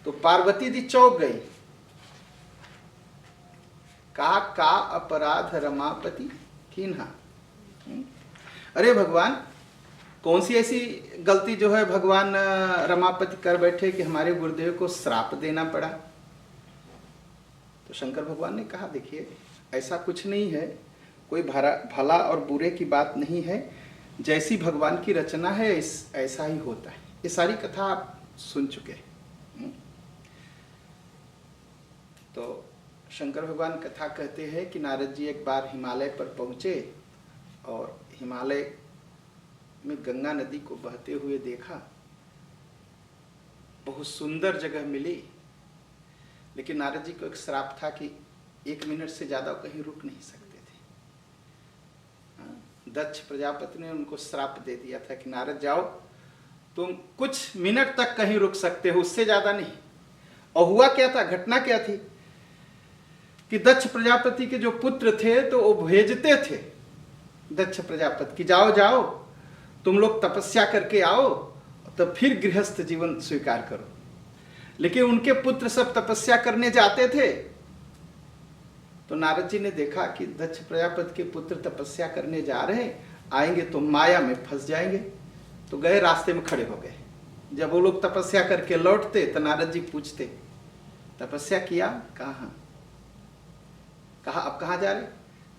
तो पार्वती जी चौंक गई, कहा का अपराध रमापति कीन्हा। अरे भगवान, कौन सी ऐसी गलती जो है भगवान रमापति कर बैठे कि हमारे गुरुदेव को श्राप देना पड़ा। तो शंकर भगवान ने कहा देखिए ऐसा कुछ नहीं है, कोई भला और बुरे की बात नहीं है, जैसी भगवान की रचना है ऐसा ही होता है। ये सारी कथा आप सुन चुके हैं। तो शंकर भगवान कथा कहते हैं कि नारद जी एक बार हिमालय पर पहुंचे और हिमालय में गंगा नदी को बहते हुए देखा। बहुत सुंदर जगह मिली, लेकिन नारद जी को एक श्राप था कि 1 मिनट से ज्यादा कहीं रुक नहीं सकते थे। दक्ष प्रजापति ने उनको श्राप दे दिया था कि नारद जाओ, तुम कुछ मिनट तक कहीं रुक सकते हो, उससे ज्यादा नहीं। और हुआ क्या था, घटना क्या थी कि दक्ष प्रजापति के जो पुत्र थे तो वो भेजते थे दक्ष प्रजापति कि जाओ जाओ तुम लोग तपस्या करके आओ, तब फिर गृहस्थ जीवन स्वीकार करो। लेकिन उनके पुत्र सब तपस्या करने जाते थे। तो नारद जी ने देखा कि दक्ष प्रजापति के पुत्र तपस्या करने जा रहे हैं, आएंगे तो माया में फंस जाएंगे। तो गए, रास्ते में खड़े हो गए। जब वो लोग तपस्या करके लौटते तो नारद जी पूछते तपस्या किया, कहाँ? कहा अब कहाँ जा रहे?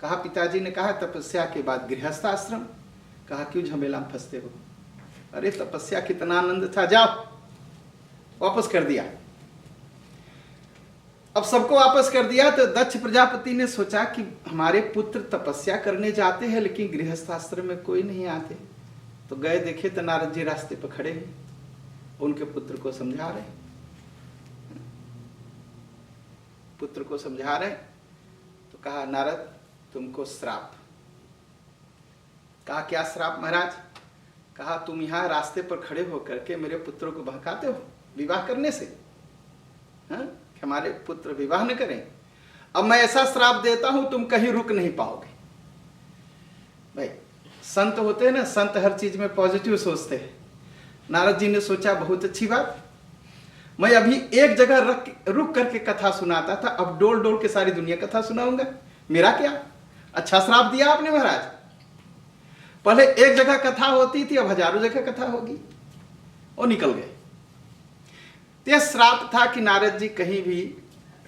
कहा पिताजी ने कहा तपस्या के बाद गृहस्थाश्रम। कहा क्यों झमेला में फंसते हो? अरे तपस्या कितना आनंद था, जाओ। वापस कर दिया। अब सबको वापस कर दिया तो दक्ष प्रजापति ने सोचा कि हमारे पुत्र तपस्या करने जाते हैं लेकिन गृहस्थाश्रम में कोई नहीं आते। तो गए, देखे तो नारद जी रास्ते पर खड़े हैं, उनके पुत्र को समझा रहे। पुत्र को समझा रहे तो कहा नारद तुमको श्राप। कहा क्या श्राप महाराज? कहा तुम यहाँ रास्ते पर खड़े होकर के मेरे पुत्रों को बहकाते हो विवाह करने से, हाँ? कि हमारे पुत्र विवाह न करें। अब मैं ऐसा श्राप देता हूं तुम कहीं रुक नहीं पाओगे। भाई संत होते हैं ना, संत हर चीज में पॉजिटिव सोचते हैं। नारद जी ने सोचा बहुत अच्छी बात, मैं अभी एक जगह रुक करके कथा सुनाता था, अब डोल डोल के सारी दुनिया कथा सुनाऊंगा। मेरा क्या अच्छा श्राप दिया आपने महाराज। पहले एक जगह कथा होती थी, अब हजारों जगह कथा होगी। और निकल गए। यह श्राप था कि नारद जी कहीं भी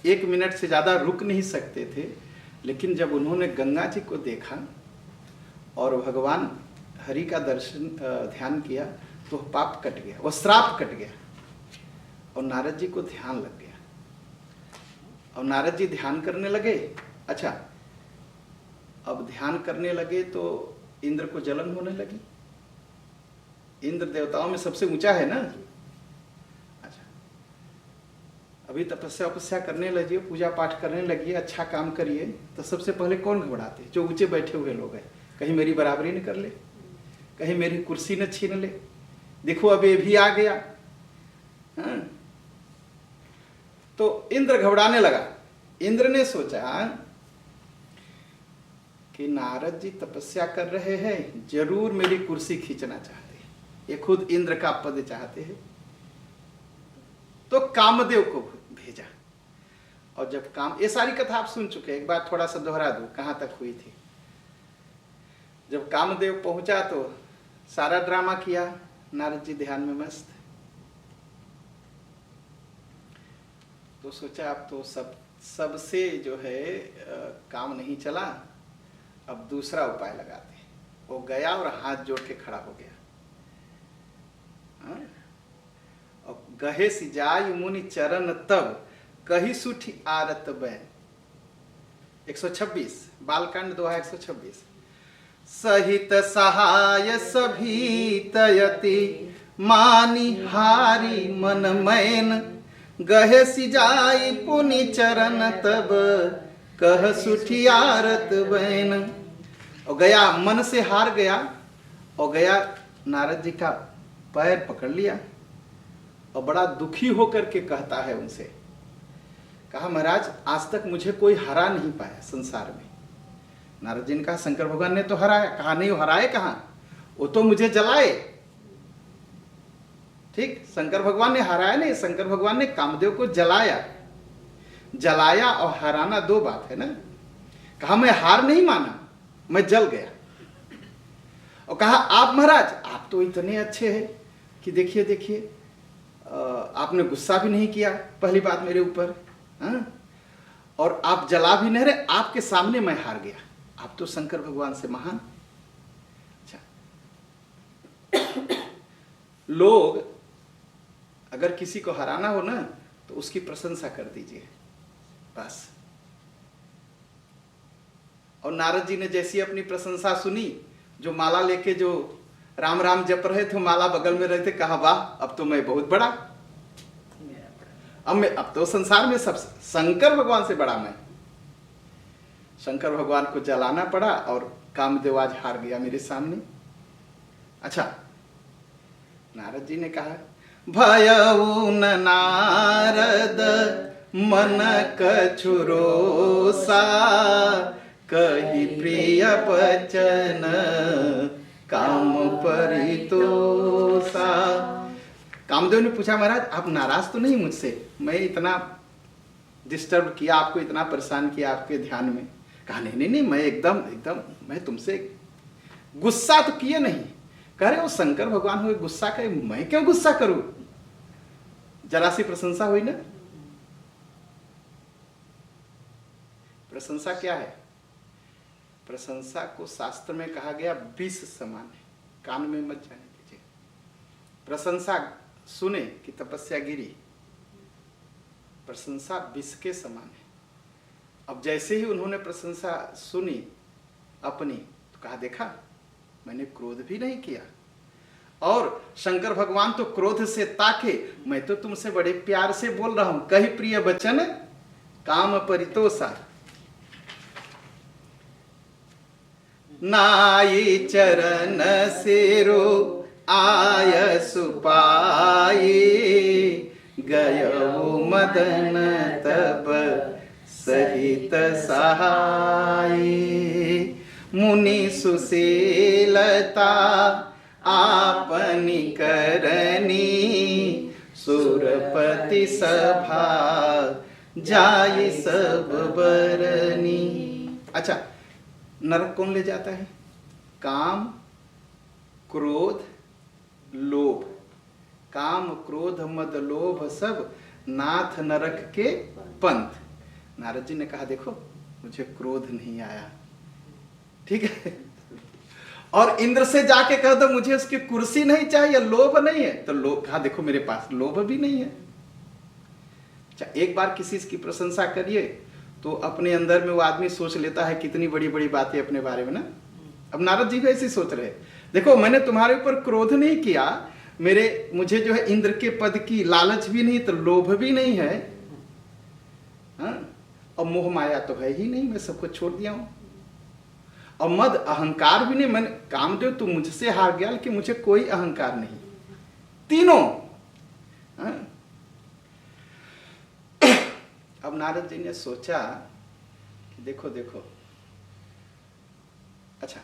1 मिनट से ज्यादा रुक नहीं सकते थे। लेकिन जब उन्होंने गंगा जी को देखा और भगवान हरि का दर्शन ध्यान किया तो पाप कट गया, वो श्राप कट गया और नारद जी को ध्यान लग गया। और नारद जी ध्यान करने लगे। अच्छा, अब ध्यान करने लगे तो इंद्र को जलन होने लगी। इंद्र देवताओं में सबसे ऊंचा है ना। अच्छा, अभी तपस्या करने लगी, पूजा पाठ करने लगी, अच्छा काम करिए तो सबसे पहले कौन घबराते? जो ऊंचे बैठे हुए लोग हैं। कहीं मेरी बराबरी न कर ले, कहीं मेरी कुर्सी न छीन ले, देखो अब ये भी आ गया। हाँ? तो इंद्र घबराने लगा। इंद्र ने सोचा कि नारद जी तपस्या कर रहे हैं, जरूर मेरी कुर्सी खींचना चाहते हैं, ये खुद इंद्र का पद चाहते हैं। तो कामदेव को भेजा। और जब ये सारी कथा आप सुन चुके, एक बार थोड़ा सा दोहरा दूं कहां तक हुई थी। जब कामदेव पहुंचा तो सारा ड्रामा किया, नारद जी ध्यान में मस्त। तो सोचा अब तो सबसे जो है काम नहीं चला, अब दूसरा उपाय लगाते हैं। वो गया और हाथ जोड़ के खड़ा हो गया। हाँ? और गहे सिजाई मुनि चरण तब कही सुठी आरत बैन। 126 बालकांड दोहा 126। सहित सहाय सभी तयति मानी हारी मन मैन, गहे सिजाई पुनि चरण तब कह सुठी आरत बैन। और गया, मन से हार गया और गया नारद जी का पैर पकड़ लिया और बड़ा दुखी होकर के कहता है उनसे, कहा महाराज आज तक मुझे कोई हरा नहीं पाया संसार में। नारद जी ने कहा शंकर भगवान ने तो हराया। कहा नहीं, वो हराए कहाँ, वो तो मुझे जलाए। ठीक, शंकर भगवान ने हराया नहीं, शंकर भगवान ने कामदेव को जलाया। जलाया और हराना दो बात है ना। कहा मैं हार नहीं माना, मैं जल गया। और कहा आप महाराज आप तो इतने अच्छे हैं कि देखिए देखिए आपने गुस्सा भी नहीं किया पहली बात मेरे ऊपर, हाँ? और आप जला भी नहीं रहे, आपके सामने मैं हार गया। आप तो शंकर भगवान से महान। अच्छा, लोग अगर किसी को हराना हो ना तो उसकी प्रशंसा कर दीजिए बस। और नारद जी ने जैसी अपनी प्रशंसा सुनी, जो माला लेके जो राम राम जप रहे थे, माला बगल में रहते, कहा वाह अब तो मैं बहुत बड़ा, अब तो संसार में सब शंकर भगवान से बड़ा मैं। शंकर भगवान को जलाना पड़ा और कामदेव आज हार गया मेरे सामने। अच्छा, नारद जी ने कहा भयउ न नारद मन कछुरोसा, कही प्रिय बचन काम परितोषा। कामदेव ने पूछा महाराज आप नाराज तो नहीं मुझसे, मैं इतना डिस्टर्ब किया आपको, इतना परेशान किया आपके ध्यान में। कहा नहीं नहीं नहीं, मैं एकदम मैं तुमसे गुस्सा तो किए नहीं। कह रहे वो शंकर भगवान हुए गुस्सा करे, मैं क्यों गुस्सा करूं? जरा सी प्रशंसा हुई ना। प्रशंसा क्या है? प्रशंसा को शास्त्र में कहा गया विष समान है, कान में मत जाने दीजिए। प्रशंसा सुने कि तपस्या गिरी, प्रशंसा विष के समान है। अब जैसे ही उन्होंने प्रशंसा सुनी अपनी, तो कहा देखा मैंने क्रोध भी नहीं किया। और शंकर भगवान तो क्रोध से ताके, मैं तो तुमसे बड़े प्यार से बोल रहा हूं, कही प्रिय बचन काम परितोषा। नाई चरण सेरो आय सुपाए, गयो मदन तब सहित सहाय। मुनि सुशीलता आपनी करनी, सुरपति सभा जाय सब बरनी। अच्छा, नरक कौन ले जाता है? काम क्रोध लोभ। काम क्रोध मद लोभ सब नाथ नरक के पंथ। नारद जी ने कहा देखो मुझे क्रोध नहीं आया, ठीक है। और इंद्र से जाके कह दो मुझे उसकी कुर्सी नहीं चाहिए, लोभ नहीं है, तो लोभ कहा देखो मेरे पास लोभ भी नहीं है। अच्छा, एक बार किसी की प्रशंसा करिए तो अपने अंदर में वो आदमी सोच लेता है कितनी बड़ी बड़ी बातें अपने बारे में ना। अब नारद जी भी ऐसे सोच रहे, देखो मैंने तुम्हारे ऊपर क्रोध नहीं किया, मुझे जो है इंद्र के पद की लालच भी नहीं, तो लोभ भी नहीं है, हाँ? और मोह माया तो है ही नहीं, मैं सबको छोड़ दिया हूं। और मद अहंकार भी नहीं, मैंने कामदेव तू मुझसे हार गया लेकिन मुझे कोई अहंकार नहीं, तीनों, हाँ? अब नारद जी ने सोचा कि देखो देखो, अच्छा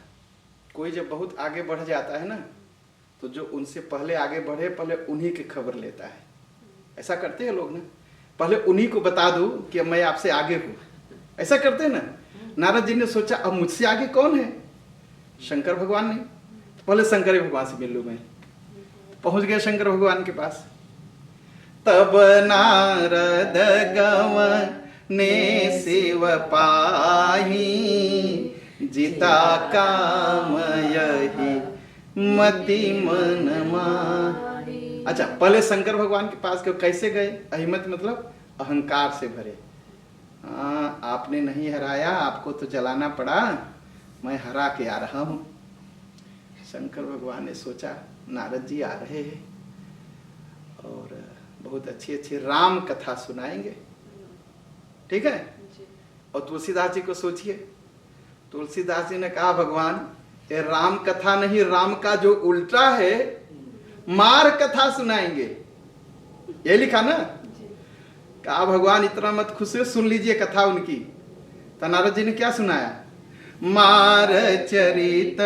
कोई जब बहुत आगे बढ़ जाता है ना, तो जो उनसे पहले आगे बढ़े पहले उन्हीं की खबर लेता है। ऐसा करते हैं लोग ना, पहले उन्हीं को बता दूं कि मैं आपसे आगे हूं, ऐसा करते हैं ना। नारद जी ने सोचा अब मुझसे आगे कौन है? शंकर भगवान ने, तो पहले शंकर भगवान से मिल लूं मैं। पहुंच गया शंकर भगवान के पास। तब नारद गवने शिव पाही, जिता काम यही मति मन माही। अच्छा, पहले शंकर भगवान के पास कैसे गए? अहिमत मतलब अहंकार से भरे। हाँ, आपने नहीं हराया, आपको तो जलाना पड़ा, मैं हरा के आ रहा हूं। शंकर भगवान ने सोचा नारद जी आ रहे हैं और बहुत अच्छी अच्छी राम कथा सुनाएंगे, ठीक है। और तुलसीदास जी को सोचिए, तुलसीदास जी ने कहा भगवान ये राम कथा नहीं, राम का जो उल्टा है मार कथा सुनाएंगे, ये लिखा ना। कहा भगवान इतना मत खुश हो, सुन लीजिए कथा उनकी। तो नारद जी ने क्या सुनाया? मार चरित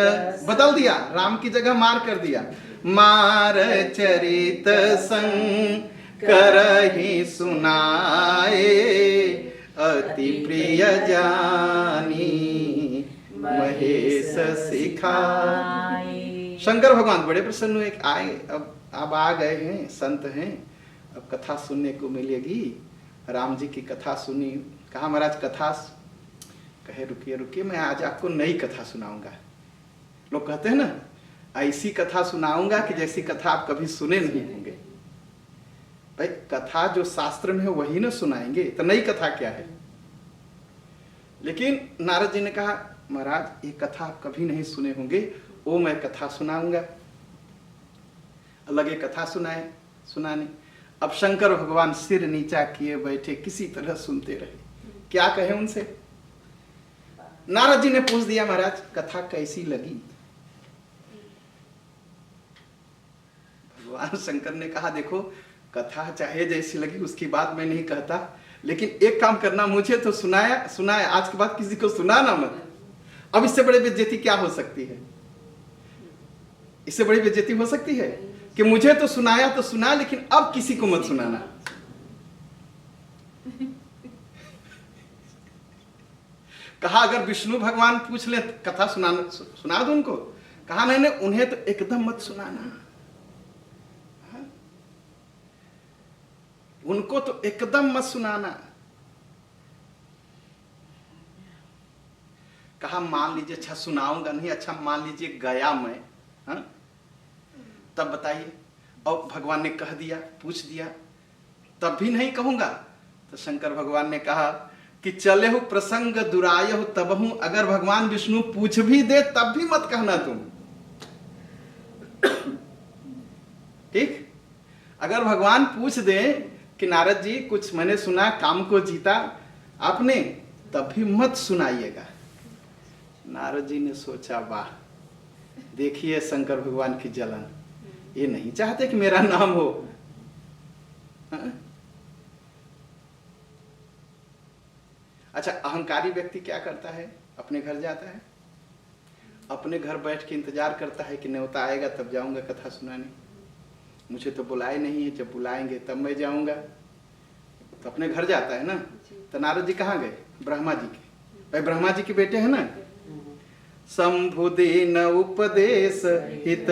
बदल दिया, राम की जगह मार कर दिया। मार चरित संग करहि सुनाए, अति प्रिय जानी महेश सिखाए। शंकर भगवान बड़े प्रसन्न हुए, आए अब आ गए हैं, संत हैं, अब कथा सुनने को मिलेगी। राम जी की कथा सुनी। कहा महाराज कथा, कहे रुकिए रुकिए, मैं आज आपको नई कथा सुनाऊंगा। लोग कहते हैं ना, ऐसी कथा सुनाऊंगा कि जैसी कथा आप कभी सुने नहीं होंगे। भाई कथा जो शास्त्र में है वही ना सुनाएंगे, तो नई कथा क्या है। लेकिन नारद जी ने कहा महाराज ये कथा आप कभी नहीं सुने होंगे, वो मैं कथा सुनाऊंगा। लगे कथा सुनाने। अब शंकर भगवान सिर नीचा किए बैठे, किसी तरह सुनते रहे। क्या कहे उनसे? नारद जी ने पूछ दिया महाराज कथा कैसी लगी? भगवान शंकर ने कहा देखो कथा चाहे जैसी लगी उसकी बात मैं नहीं कहता, लेकिन एक काम करना, मुझे तो सुनाया, आज के बाद किसी को सुनाना मत। अब इससे बड़ी बेइज्जती क्या हो सकती है? इससे बड़ी बेइज्जती हो सकती है कि मुझे तो सुनाया तो सुना, लेकिन अब किसी को मत सुनाना। कहा अगर विष्णु भगवान पूछ ले कथा सुना दो उनको। कहा नहीं, उन्हें तो एकदम मत सुनाना, उनको तो एकदम मत सुनाना। कहा मान लीजिए, अच्छा सुनाऊंगा नहीं, अच्छा मान लीजिए गया मैं, हाँ? तब बताइए। और भगवान ने कह दिया, पूछ दिया, तब भी नहीं कहूंगा। तो शंकर भगवान ने कहा कि चले हो प्रसंग दुराय हो तब हूं, अगर भगवान विष्णु पूछ भी दे तब भी मत कहना तुम। ठीक, अगर भगवान पूछ दे कि नारद जी कुछ मैंने सुना, काम को जीता आपने, तब भी मत सुनाइएगा। नारद जी ने सोचा वाह, देखिए शंकर भगवान की जलन, ये नहीं चाहते कि मेरा नाम हो। हाँ? अच्छा, अहंकारी व्यक्ति क्या करता है? अपने घर जाता है, अपने घर बैठ के इंतजार करता है कि न्योता आएगा तब जाऊंगा कथा सुनाने, मुझे तो बुलाए नहीं है, जब बुलाएंगे तब मैं जाऊंगा। तो अपने घर जाता है ना। तो नारद जी कहाँ गए? ब्रह्मा जी के। भाई ब्रह्मा जी के बेटे हैं ना। शंभुदीन उपदेश हित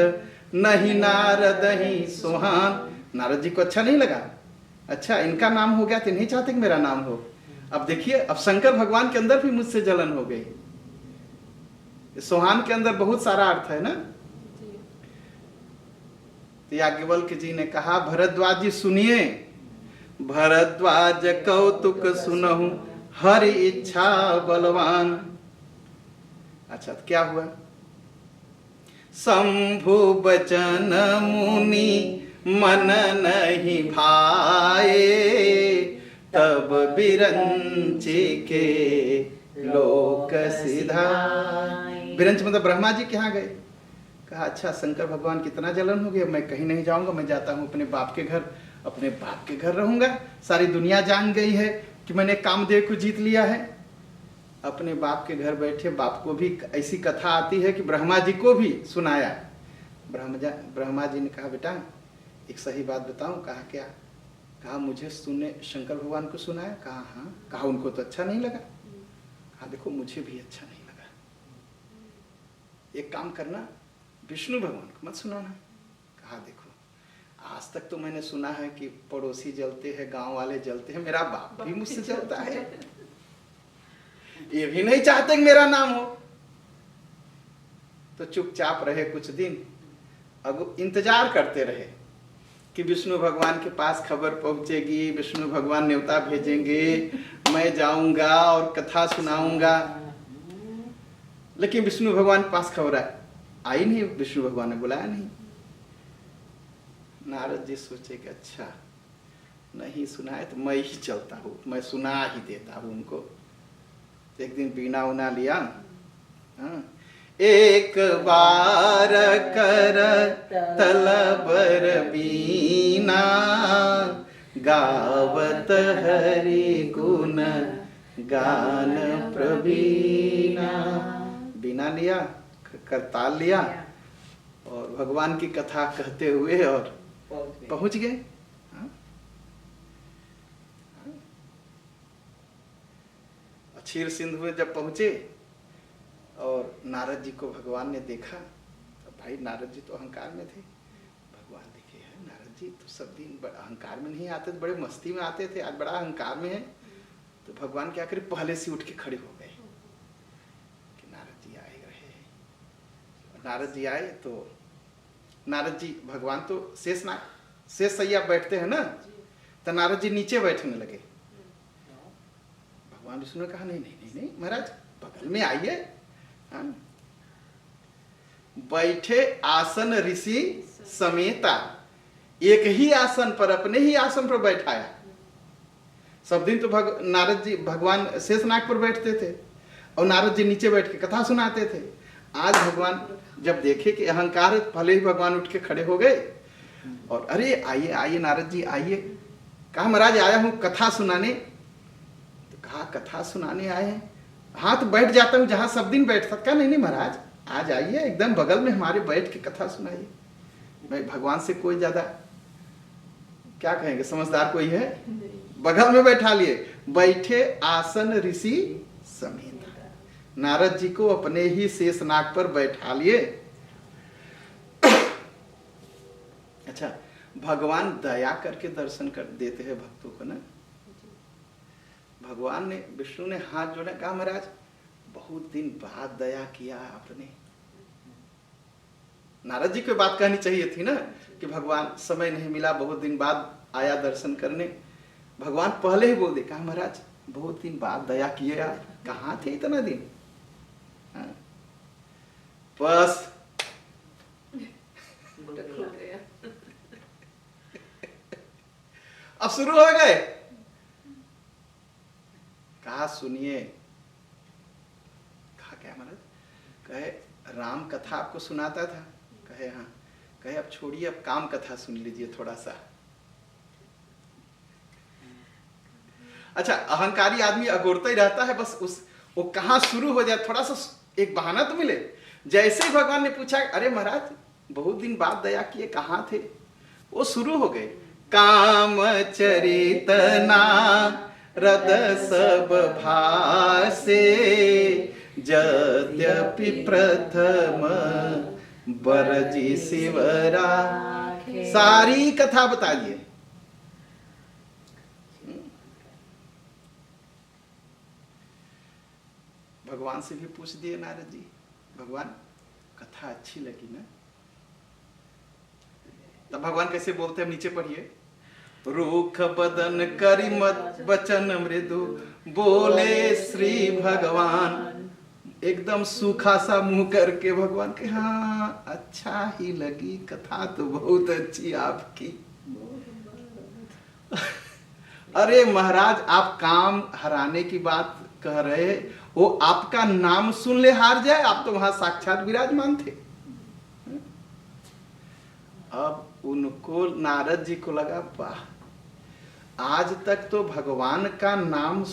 नहीं नारद ही सुहान। नारद जी को अच्छा नहीं लगा, अच्छा इनका नाम हो गया तो नहीं चाहते कि मेरा नाम हो। अब देखिए, अब शंकर भगवान के अंदर भी मुझसे जलन हो गई। सुहान के अंदर बहुत सारा अर्थ है ना। याज्ञवल्क्य जी ने कहा भरद्वाज जी सुनिए, भरद्वाज कौतुक सुनहु हरि इच्छा बलवान। अच्छा तो क्या हुआ? शंभु बचन मुनि मन नहीं भाए, तब बिरंची के लोक सिधाए। बिरंच मतलब ब्रह्मा जी के यहाँ गए। कहा अच्छा शंकर भगवान कितना जलन हो गया, मैं कहीं नहीं जाऊंगा, मैं जाता हूँ अपने बाप के घर, अपने बाप के घर रहूंगा। सारी दुनिया जान गई है कि मैंने कामदेव को जीत लिया है। अपने बाप के घर बैठे, बाप को भी ऐसी कथा आती है कि ब्रह्मा जी को भी सुनाया। ब्रह्मा जी ने कहा बेटा एक सही बात बताऊं। कहा क्या? कहा मुझे सुने शंकर भगवान को सुनाया। कहा हाँ। कहा उनको तो अच्छा नहीं लगा। कहा देखो मुझे भी अच्छा नहीं लगा, एक काम करना विष्णु भगवान को मत सुनाना। कहा देखो आज तक तो मैंने सुना है कि पड़ोसी जलते हैं, गांव वाले जलते हैं, मेरा बाप भी मुझसे जलता है, ये भी नहीं चाहते कि मेरा नाम हो। तो चुपचाप रहे कुछ दिन, अब इंतजार करते रहे कि विष्णु भगवान के पास खबर पहुंचेगी, विष्णु भगवान न्योता भेजेंगे, मैं जाऊंगा और कथा सुनाऊंगा। लेकिन विष्णु भगवान के पास खबर आई नहीं, विष्णु भगवान ने बुलाया नहीं। नारद जी सोचे कि अच्छा नहीं सुनाए तो मैं ही चलता हूँ, मैं सुना ही देता हूँ उनको। एक दिन बीना उना लिया। हाँ। एक बार कर तलबर बीना, गावत हरि गुण गान प्रवीणा। बीना लिया, करताल लिया और भगवान की कथा कहते हुए और पहुंच गए। क्षीर सिंधु में जब पहुंचे और नारद जी को भगवान ने देखा, तो भाई नारद जी तो अहंकार में थे। भगवान देखे हैं नारद जी तो सब दिन अहंकार में नहीं आते थे, बड़े मस्ती में आते थे, आज बड़ा अहंकार में है। तो भगवान क्या करे, पहले से उठ के खड़े हो गए कि नारद जी आए रहे। नारद जी आए तो नारद जी, भगवान तो शेष सैया बैठते हैं ना, तो नारद जी नीचे बैठने लगे। भगवान विष्णु ने कहा नहीं नहीं नहीं नहीं महाराज बगल में आइए। बैठे आसन ऋषि समेता, एक ही आसन पर, अपने ही आसन पर बैठाया। सब दिन तो नारद जी भगवान शेषनाग पर बैठते थे और नारद जी नीचे बैठ के कथा सुनाते थे। आज भगवान जब देखे कि अहंकार है, भले ही भगवान उठ के खड़े हो गए और अरे आइए आइए नारद जी आइए। कहा महाराज आया हूं कथा सुनाने। तो कहा कथा सुनाने आए हैं? हाँ तो बैठ जाता हूँ जहां सब दिन बैठता। कहा नहीं नहीं महाराज आज आइए, एकदम बगल में हमारे बैठ के कथा सुनाइए। भाई भगवान से कोई ज्यादा क्या कहेंगे, समझदार कोई है? बगल में बैठा लिए। बैठे आसन ऋषि समेत, नारद जी को अपने ही शेषनाग पर बैठा लिए। अच्छा, भगवान दया करके दर्शन कर देते हैं भक्तों को ना। भगवान ने, विष्णु ने हाथ जोड़ा, कहा महाराज बहुत दिन बाद दया किया आपने। नारद जी को बात कहनी चाहिए थी ना कि भगवान समय नहीं मिला, बहुत दिन बाद आया दर्शन करने। भगवान पहले ही बोल दे, कहा महाराज बहुत दिन बाद दया किए आप, कहाँ थे इतना दिन? बस अब शुरू हो गए। कहा सुनिए। कहा क्या महाराज? कहे राम कथा आपको सुनाता था। कहे हाँ। कहे अब छोड़िए, अब काम कथा सुन लीजिए थोड़ा सा। अच्छा, अहंकारी आदमी अगोरता ही रहता है, बस वो कहाँ शुरू हो जाए, थोड़ा सा एक बहाना तो मिले। जैसे ही भगवान ने पूछा अरे महाराज बहुत दिन बाद दया किए, कहाँ थे? वो शुरू हो गए। काम चरित नारद सब भासे, यद्यपि प्रथम बरजी शिवरा। सारी कथा बता दिए। भगवान से भी पूछ दिए नारद जी, भगवान कथा अच्छी लगी ना? तब भगवान कैसे बोलते हैं, नीचे पढ़िए। रूख बदन करि मत बचन मृदु, बोले श्री भगवान। एकदम सूखा सा मुंह करके भगवान के, हाँ अच्छा ही लगी कथा तो बहुत अच्छी आपकी। अरे महाराज आप काम हराने की बात कह रहे, वो आपका नाम सुन ले हार जाए, आप तो वहां साक्षात विराजमान थे। अब उनको, नारद जी को लगा वाह, आज तक तो भगवान का नाम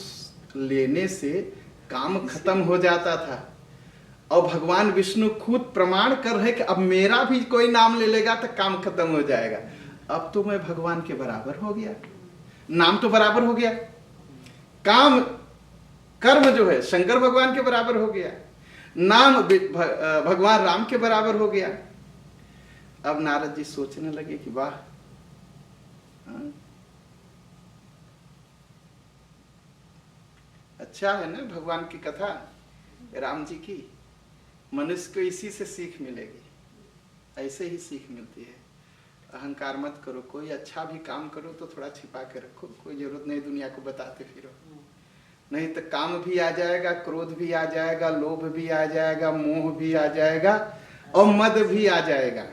लेने से काम खत्म हो जाता था, और भगवान विष्णु खुद प्रमाण कर रहे कि अब मेरा भी कोई नाम ले लेगा तो काम खत्म हो जाएगा। अब तो मैं भगवान के बराबर हो गया, नाम तो बराबर हो गया, काम कर्म जो है शंकर भगवान के बराबर हो गया, नाम भगवान राम के बराबर हो गया। अब नारद जी सोचने लगे कि वाह, अच्छा है ना भगवान की कथा, राम जी की। मनुष्य को इसी से सीख मिलेगी, ऐसे ही सीख मिलती है। अहंकार मत करो, कोई अच्छा भी काम करो तो थोड़ा छिपा के रखो, कोई जरूरत नहीं दुनिया को बताते फिरो, नहीं तो काम भी आ जाएगा, क्रोध भी आ जाएगा, लोभ भी आ जाएगा, मोह भी आ जाएगा और मद भी आ जाएगा।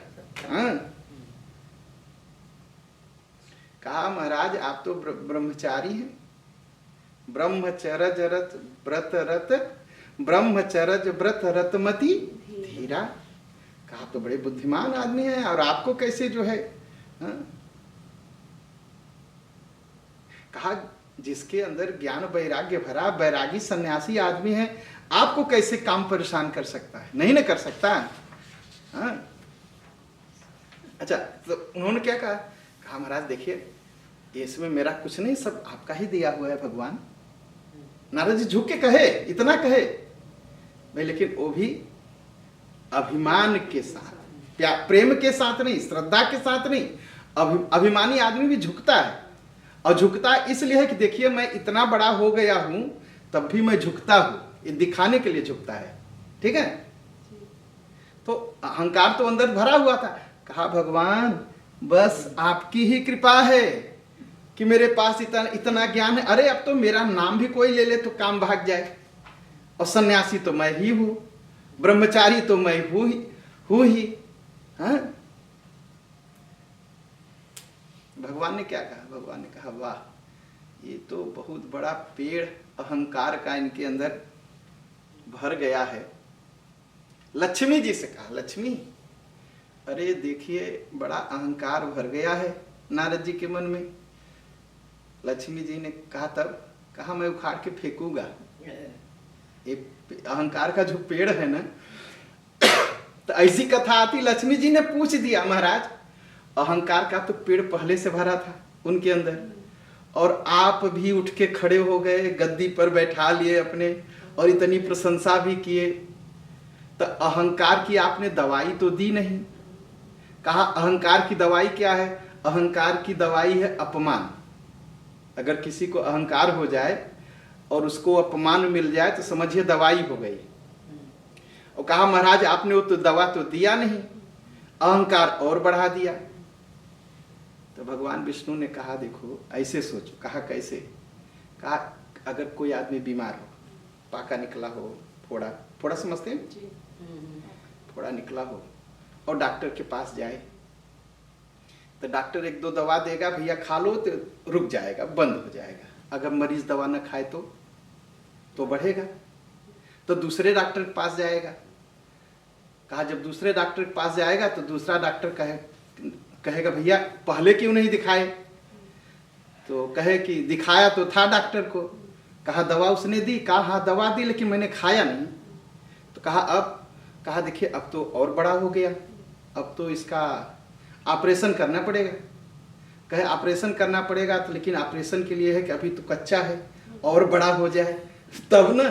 कहा महाराज आप तो ब्रह्मचारी हैं, ब्रह्मचरज रत व्रत रत, ब्रह्मचरज व्रत रतमति धीरा। कहा तो बड़े बुद्धिमान आदमी हैं, और आपको कैसे जो है कहा जिसके अंदर ज्ञान वैराग्य भरा वैरागी सन्यासी आदमी है, आपको कैसे काम परेशान कर सकता है? नहीं ना कर सकता। अच्छा, तो उन्होंने क्या कहा? कहा महाराज देखिए, इसमें मेरा कुछ नहीं, सब आपका ही दिया हुआ है भगवान। नारद जी झुक के कहे, इतना कहे भाई, लेकिन वो भी अभिमान के साथ, प्रेम के साथ नहीं, श्रद्धा के साथ नहीं। अभिमानी आदमी भी झुकता है, और झुकता इसलिए है कि देखिए मैं इतना बड़ा हो गया हूं तब भी मैं झुकता हूं, ये दिखाने के लिए झुकता है। ठीक है, तो अहंकार तो अंदर भरा हुआ था। कहा भगवान बस आपकी ही कृपा है कि मेरे पास इतना ज्ञान है। अरे अब तो मेरा नाम भी कोई ले ले तो काम भाग जाए, और सन्यासी तो मैं ही हूं, ब्रह्मचारी तो मैं हूं ही। हाँ, भगवान ने क्या कहा? भगवान ने कहा वाह, ये तो बहुत बड़ा पेड़ अहंकार का इनके अंदर भर गया है। लक्ष्मी जी से कहा, लक्ष्मी अरे देखिए बड़ा अहंकार भर गया है नारद जी के मन में। लक्ष्मी जी ने कहा, तब कहा मैं उखाड़ के फेंकूंगा। ये अहंकार का जो पेड़ है ना, तो ऐसी कथा आती, लक्ष्मी जी ने पूछ दिया महाराज, अहंकार का तो पेड़ पहले से भरा था उनके अंदर, और आप भी उठ के खड़े हो गए, गद्दी पर बैठा लिए अपने, और इतनी प्रशंसा भी किए, तो अहंकार की आपने दवाई तो दी नहीं। कहा अहंकार की दवाई क्या है? अहंकार की दवाई है अपमान। अगर किसी को अहंकार हो जाए और उसको अपमान मिल जाए तो समझिए दवाई हो गई। और कहा महाराज आपने वो तो दवा तो दिया नहीं, अहंकार और बढ़ा दिया। तो भगवान विष्णु ने कहा देखो ऐसे सोचो। कहा कैसे? कहा अगर कोई आदमी बीमार हो, पाका निकला हो, फोड़ा, फोड़ा समझते हैं, फोड़ा निकला हो, और डॉक्टर के पास जाए, तो डॉक्टर एक दो दवा देगा, भैया खा लो, तो रुक जाएगा, बंद हो जाएगा। अगर मरीज दवा न खाए तो बढ़ेगा। तो दूसरे डॉक्टर के पास जाएगा। कहा जब दूसरे डॉक्टर के पास जाएगा तो दूसरा डॉक्टर कहेगा भैया पहले क्यों नहीं दिखाए? तो कहे कि दिखाया तो था डॉक्टर को। कहा दवा उसने दी? कहा हाँ दवा दी, लेकिन मैंने खाया नहीं। तो कहा अब? कहा देखिए अब तो और बड़ा हो गया, अब तो इसका ऑपरेशन करना पड़ेगा। कहे ऑपरेशन करना पड़ेगा, तो लेकिन ऑपरेशन के लिए है कि अभी तो कच्चा है, और बड़ा हो जाए तब ना।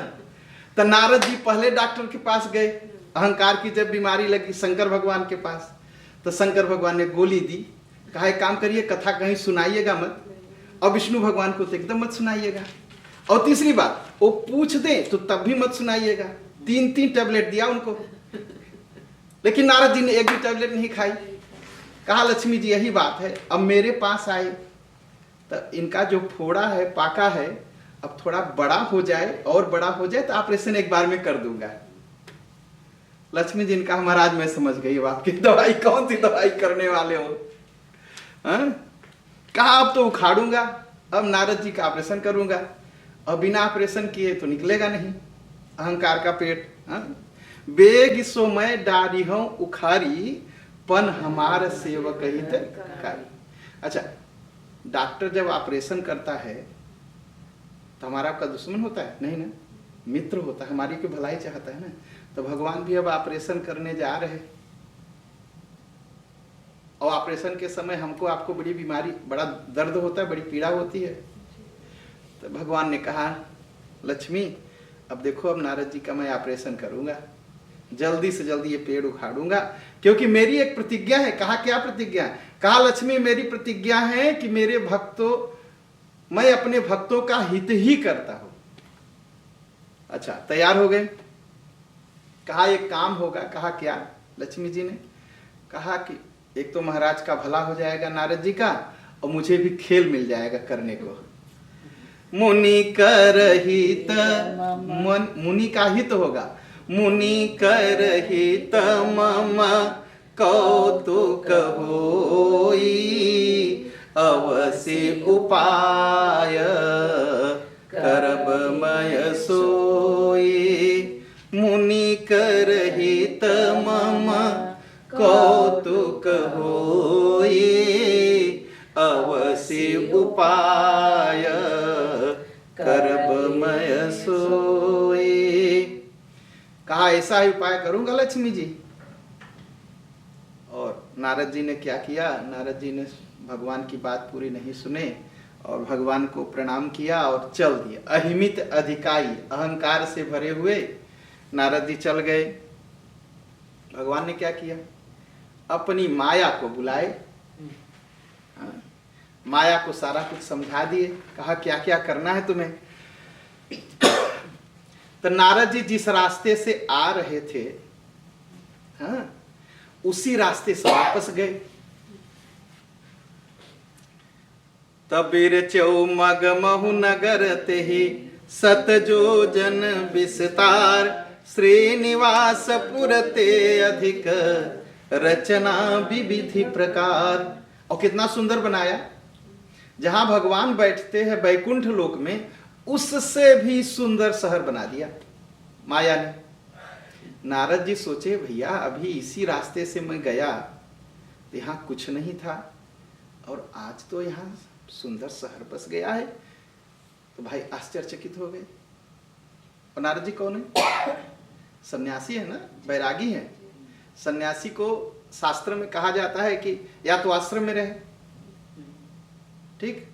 तो नारद जी पहले डॉक्टर के पास गए, अहंकार की जब बीमारी लगी शंकर भगवान के पास, तो शंकर भगवान ने गोली दी। कहा एक काम करिए, कथा कहीं सुनाइएगा मत, और विष्णु भगवान को तो एकदम मत सुनाइएगा, और तीसरी बात वो पूछ दे तो तब भी मत सुनाइएगा। 3 टैबलेट दिया उनको, लेकिन नारद जी ने एक भी टैबलेट नहीं खाई। कहा लक्ष्मी जी यही बात है, अब मेरे पास आए तो इनका जो फोड़ा है पाका है, अब थोड़ा बड़ा हो जाए, और बड़ा हो जाए तो ऑपरेशन एक बार में कर दूंगा। लक्ष्मी जी ने कहा महाराज मैं समझ गई आपकी दवाई, कौन सी दवाई करने वाले हो? कहा अब तो उखाड़ूंगा, अब नारद जी का ऑपरेशन करूंगा, और बिना ऑपरेशन किए तो निकलेगा नहीं अहंकार का पेट। बेग सो मैं डारी हूं उखारी, पन हमार सेवक हित कारी। अच्छा, डॉक्टर जब ऑपरेशन करता है तो हमारा आपका दुश्मन होता है? नहीं ना, मित्र होता है, हमारी की भलाई चाहता है ना। तो भगवान भी अब ऑपरेशन करने जा रहे, और ऑपरेशन के समय हमको आपको बड़ी बीमारी, बड़ा दर्द होता है, बड़ी पीड़ा होती है। तो भगवान ने कहा लक्ष्मी अब देखो, अब नारद जी का मैं ऑपरेशन करूंगा, जल्दी से जल्दी ये पेड़ उखाड़ूंगा, क्योंकि मेरी एक प्रतिज्ञा है। कहा क्या प्रतिज्ञा? कहा लक्ष्मी मेरी प्रतिज्ञा है कि मेरे भक्तों, मैं अपने भक्तों का हित ही करता हूं। अच्छा तैयार हो गए? कहा एक काम होगा। कहा क्या? लक्ष्मी जी ने कहा कि एक तो महाराज का भला हो जाएगा नारद जी का, और मुझे भी खेल मिल जाएगा करने को। मुनि कर हित, मुनि का हित होगा। मुनि कर हित मम कौतुक होई, अवश्य उपाय करब मय सोई। मुनि कर हित मम कौतुक होई, अवश्य उपाय करब मय सोई। कहा ऐसा ही उपाय करूंगा लक्ष्मी जी। और नारद जी ने क्या किया, नारद जी ने भगवान की बात पूरी नहीं सुने और भगवान को प्रणाम किया और चल दिए। अहिमित अधिकाई, अहंकार से भरे हुए नारद जी चल गए। भगवान ने क्या किया, अपनी माया को बुलाए, माया को सारा कुछ समझा दिए, कहा क्या क्या करना है तुम्हें। तो नारद जी जिस रास्ते से आ रहे थे, हाँ, उसी रास्ते से वापस गए। तबीर चौ मग महु नगर ते ही सत जो जन विस्तार, श्रीनिवास पुरते अधिक रचना विविधि प्रकार। और कितना सुंदर बनाया, जहां भगवान बैठते हैं वैकुंठ लोक में, उससे भी सुंदर शहर बना दिया माया ने। नारद जी सोचे भैया अभी इसी रास्ते से मैं गया तो यहाँ कुछ नहीं था और आज तो यहाँ सुंदर शहर बस गया है। तो भाई आश्चर्यचकित हो गए। और नारद जी कौन है? सन्यासी है ना, बैरागी है। सन्यासी को शास्त्र में कहा जाता है कि या तो आश्रम में रहे, ठीक,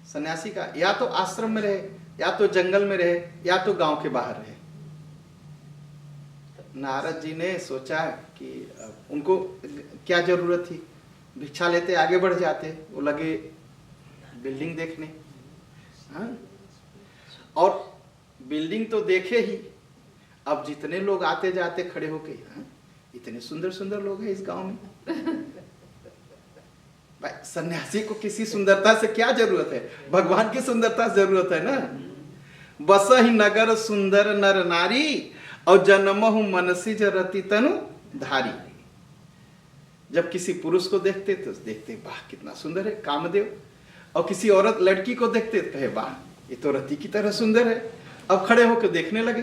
सन्यासी का या तो आश्रम में रहे, या तो जंगल में रहे, या तो गांव के बाहर रहे। नारद जी ने सोचा कि उनको क्या जरूरत थी, भिक्षा लेते आगे बढ़ जाते, वो लगे बिल्डिंग देखने। हाँ? और बिल्डिंग तो देखे ही, अब जितने लोग आते जाते खड़े होके, हाँ? इतने सुंदर सुंदर लोग हैं इस गांव में। भाई सन्यासी को किसी सुंदरता से क्या जरूरत है, भगवान की सुंदरता से जरूरत है ना। बस ही नगर सुंदर नर नारी, और जन्महु मनसी रति तनु धारी। जब किसी पुरुष को देखते तो देखते वाह कितना सुंदर है कामदेव, और किसी औरत लड़की को देखते तो कहे वाह ये तो रति की तरह सुंदर है। अब खड़े होकर देखने लगे।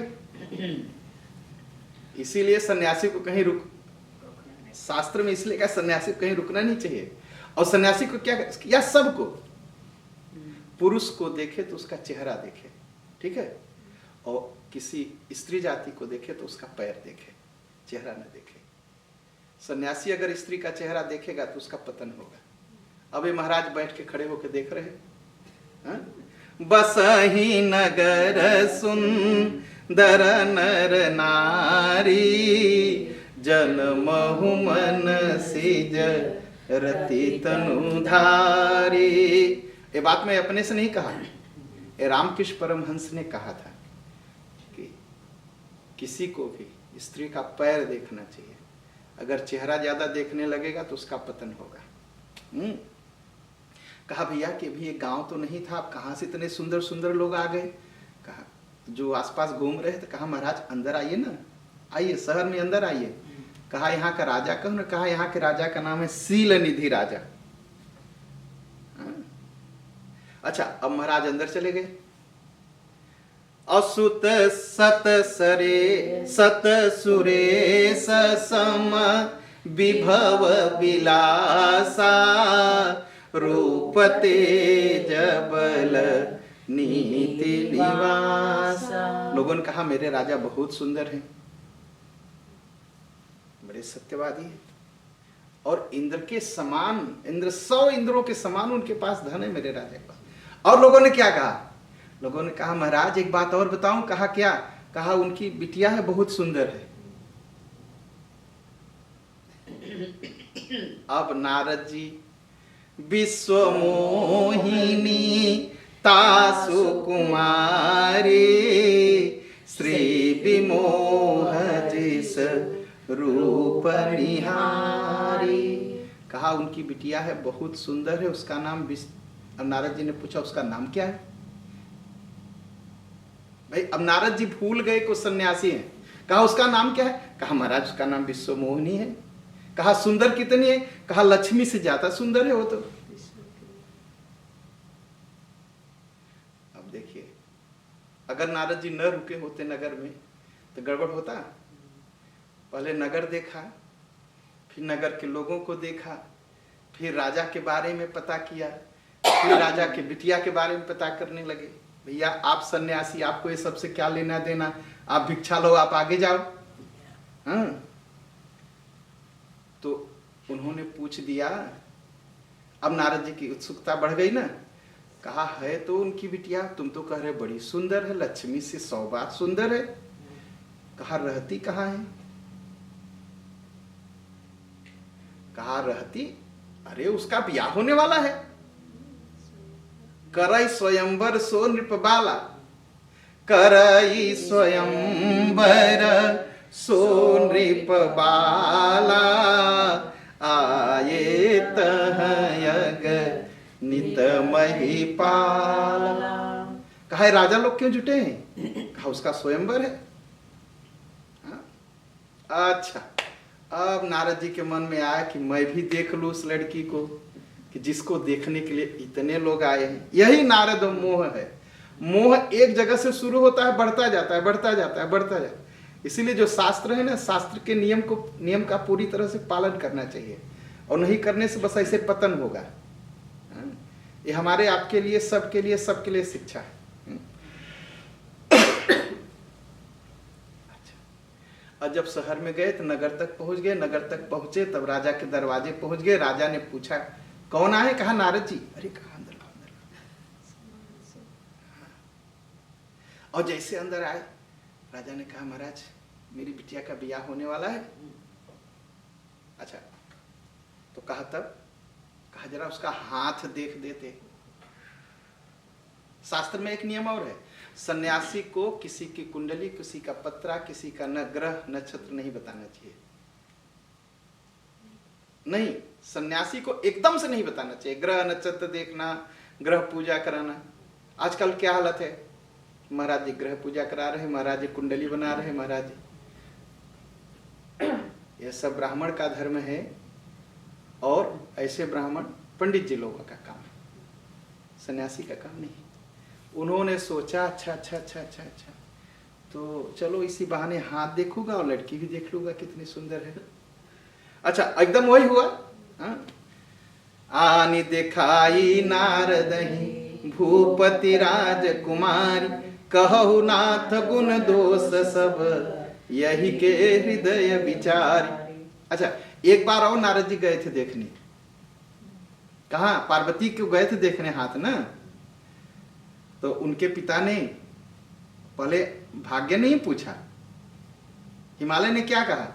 इसीलिए सन्यासी को कहीं रुक, शास्त्र में इसलिए कहा सन्यासी को कहीं रुकना नहीं चाहिए। और सन्यासी को क्या, या सबको, पुरुष को देखे तो उसका चेहरा देखे, ठीक है, और किसी स्त्री जाति को देखे तो उसका पैर देखे, चेहरा न देखे। सन्यासी अगर स्त्री का चेहरा देखेगा तो उसका पतन होगा। अब ये महाराज बैठ के खड़े होकर देख रहे हैं। बस ही नगर सुंदर नर नारी, जन्महु मनसिज रति तनुधारी। ये बात मैं अपने से नहीं कहा, ये रामकृष्ण परमहंस ने कहा था कि किसी को भी स्त्री का पैर देखना चाहिए, अगर चेहरा ज्यादा देखने लगेगा तो उसका पतन होगा। कहा भैया कि अभी ये गांव तो नहीं था, आप कहाँ से इतने सुंदर सुंदर लोग आ गए? कहा जो आसपास घूम रहे थे। कहा महाराज अंदर आइए ना, आइए शहर में अंदर आइए। कहा यहाँ का राजा कौन है? कहा यहाँ के राजा का नाम है शील निधि राजा। अच्छा, अब महाराज अंदर चले गए। असुत सत सरे सत सुरेश सम विभव विलासा, रूप तेज बल नीति निवासा। लोगों ने कहा मेरे राजा बहुत सुंदर हैं, बड़े सत्यवादी हैं, और इंद्र के समान, इंद्र 100 इंद्रों के समान उनके पास धन है मेरे राजा के पास। और लोगों ने क्या कहा? लोगों ने कहा महाराज एक बात और बताऊं। कहा क्या? कहा उनकी बिटिया है बहुत सुंदर है। अब नारद जी विश्व मोहिनी तासु कुमारी, श्री विमोह जिस रूप निहारी। कहा उनकी बिटिया है बहुत सुंदर है, उसका नाम अब नारद जी ने पूछा उसका नाम क्या है? भाई अब नारद जी भूल गए को सन्यासी हैं। कहा उसका नाम क्या है? कहा महाराज उसका नाम विश्व मोहिनी है। कहा सुंदर कितनी है? कहा लक्ष्मी से ज्यादा सुंदर है वो तो। अब देखिए अगर नारद जी न रुके होते नगर में तो गड़बड़ होता। पहले नगर देखा, फिर नगर के लोगों को देखा, फिर राजा के बारे में पता किया, फिर राजा के बिटिया के बारे में पता करने लगे। भैया आप सन्यासी, आपको ये सबसे क्या लेना देना? आप भिक्षा लो, आप आगे जाओ। हाँ तो उन्होंने पूछ दिया। अब नारद जी की उत्सुकता बढ़ गई ना, कहा है तो उनकी बिटिया, तुम तो कह रहे बड़ी सुंदर है, लक्ष्मी से 100 बार सुंदर है, कहा रहती कहाँ है? कहा रहती, अरे उसका ब्याह होने वाला है, करई स्वयंवर सो नृपबाला, करई स्वयंवर सो नृपबाला, आये तहयग नित महिपाला। कहा राजा लोग क्यों जुटे हैं? कहा उसका स्वयंवर है। अच्छा, अब नारद जी के मन में आया कि मैं भी देख लूं उस लड़की को, कि जिसको देखने के लिए इतने लोग आए हैं। यही नारद मोह है। मोह एक जगह से शुरू होता है, बढ़ता जाता है, बढ़ता जाता है, बढ़ता जाता है। इसीलिए जो शास्त्र है ना, शास्त्र के नियम का पूरी तरह से पालन करना चाहिए, और नहीं करने से बस ऐसे पतन होगा। ये हमारे आपके लिए, सबके लिए शिक्षा है। और जब शहर में गए तो नगर तक पहुंच गए। नगर तक पहुंचे तब राजा के दरवाजे पहुंच गए। राजा ने पूछा कौन आए? कहा नारद जी। अरे कहा अंदर लाओ, अंदर लाओ। और जैसे अंदर आए, राजा ने कहा महाराज मेरी बिटिया का ब्याह होने वाला है। अच्छा, तो कहा तब? कहा जरा उसका हाथ देख देते। शास्त्र में एक नियम और है, सन्यासी को किसी की कुंडली, किसी का पत्रा, किसी का न ग्रह नक्षत्र नहीं बताना चाहिए। नहीं, सन्यासी को एकदम से नहीं बताना चाहिए। ग्रह नक्षत्र देखना, ग्रह पूजा कराना। आजकल क्या हालत है, महाराज जी ग्रह पूजा करा रहे, महाराज जी कुंडली बना रहे, महाराज जी। यह सब ब्राह्मण का धर्म है, और ऐसे ब्राह्मण पंडित जी लोगों का काम है, सन्यासी का काम नहीं। उन्होंने सोचा अच्छा, तो चलो इसी बहाने हाथ देखूंगा और लड़की भी देख लूंगा कितनी सुंदर है। अच्छा, एकदम वही हुआ। आनी दिखाई नारदहि भूपति राजकुमारी, कहु नाथ गुण दोष सब यही के हृदय विचारी। अच्छा, एक बार और नारद जी गए थे देखने। कहा? पार्वती को गए थे देखने हाथ ना। तो उनके पिता ने पहले भाग्य नहीं पूछा। हिमालय ने क्या कहा?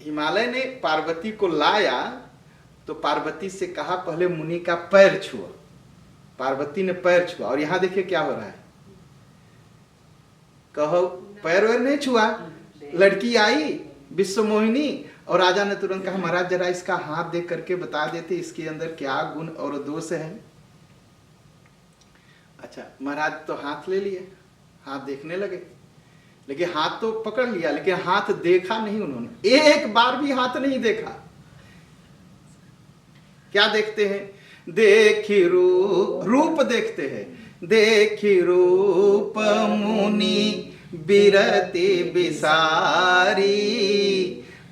हिमालय ने पार्वती को लाया तो पार्वती से कहा पहले मुनि का पैर छुआ। पार्वती ने पैर छुआ, और यहां देखिए क्या हो रहा है। कहो पैर वैर नहीं छुआ, लड़की आई विश्व मोहिनी, और राजा ने तुरंत कहा महाराज जरा इसका हाथ देख करके बता देते इसके अंदर क्या गुण और दोष है। अच्छा, महाराज तो हाथ ले लिए, हाथ देखने लगे, लेकिन हाथ तो पकड़ लिया, लेकिन हाथ देखा नहीं उन्होंने। एक बार भी हाथ नहीं देखा। क्या देखते हैं? देखी रूप देखते हैं। देखी रूप मुनि बिरति बिसारी,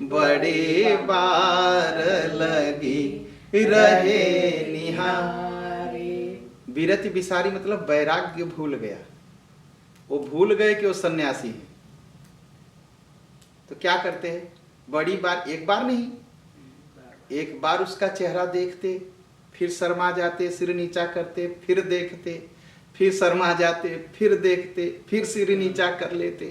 बड़े बार लगी रहे निहारी। बिरति बिसारी मतलब वैराग्य भूल गया। वो भूल गए कि वो सन्यासी है। तो क्या करते हैं? बड़ी बार, एक बार नहीं, एक बार उसका चेहरा देखते, फिर शर्मा जाते, सिर नीचा करते, फिर देखते, फिर शर्मा जाते, फिर देखते, फिर सिर नीचा कर लेते।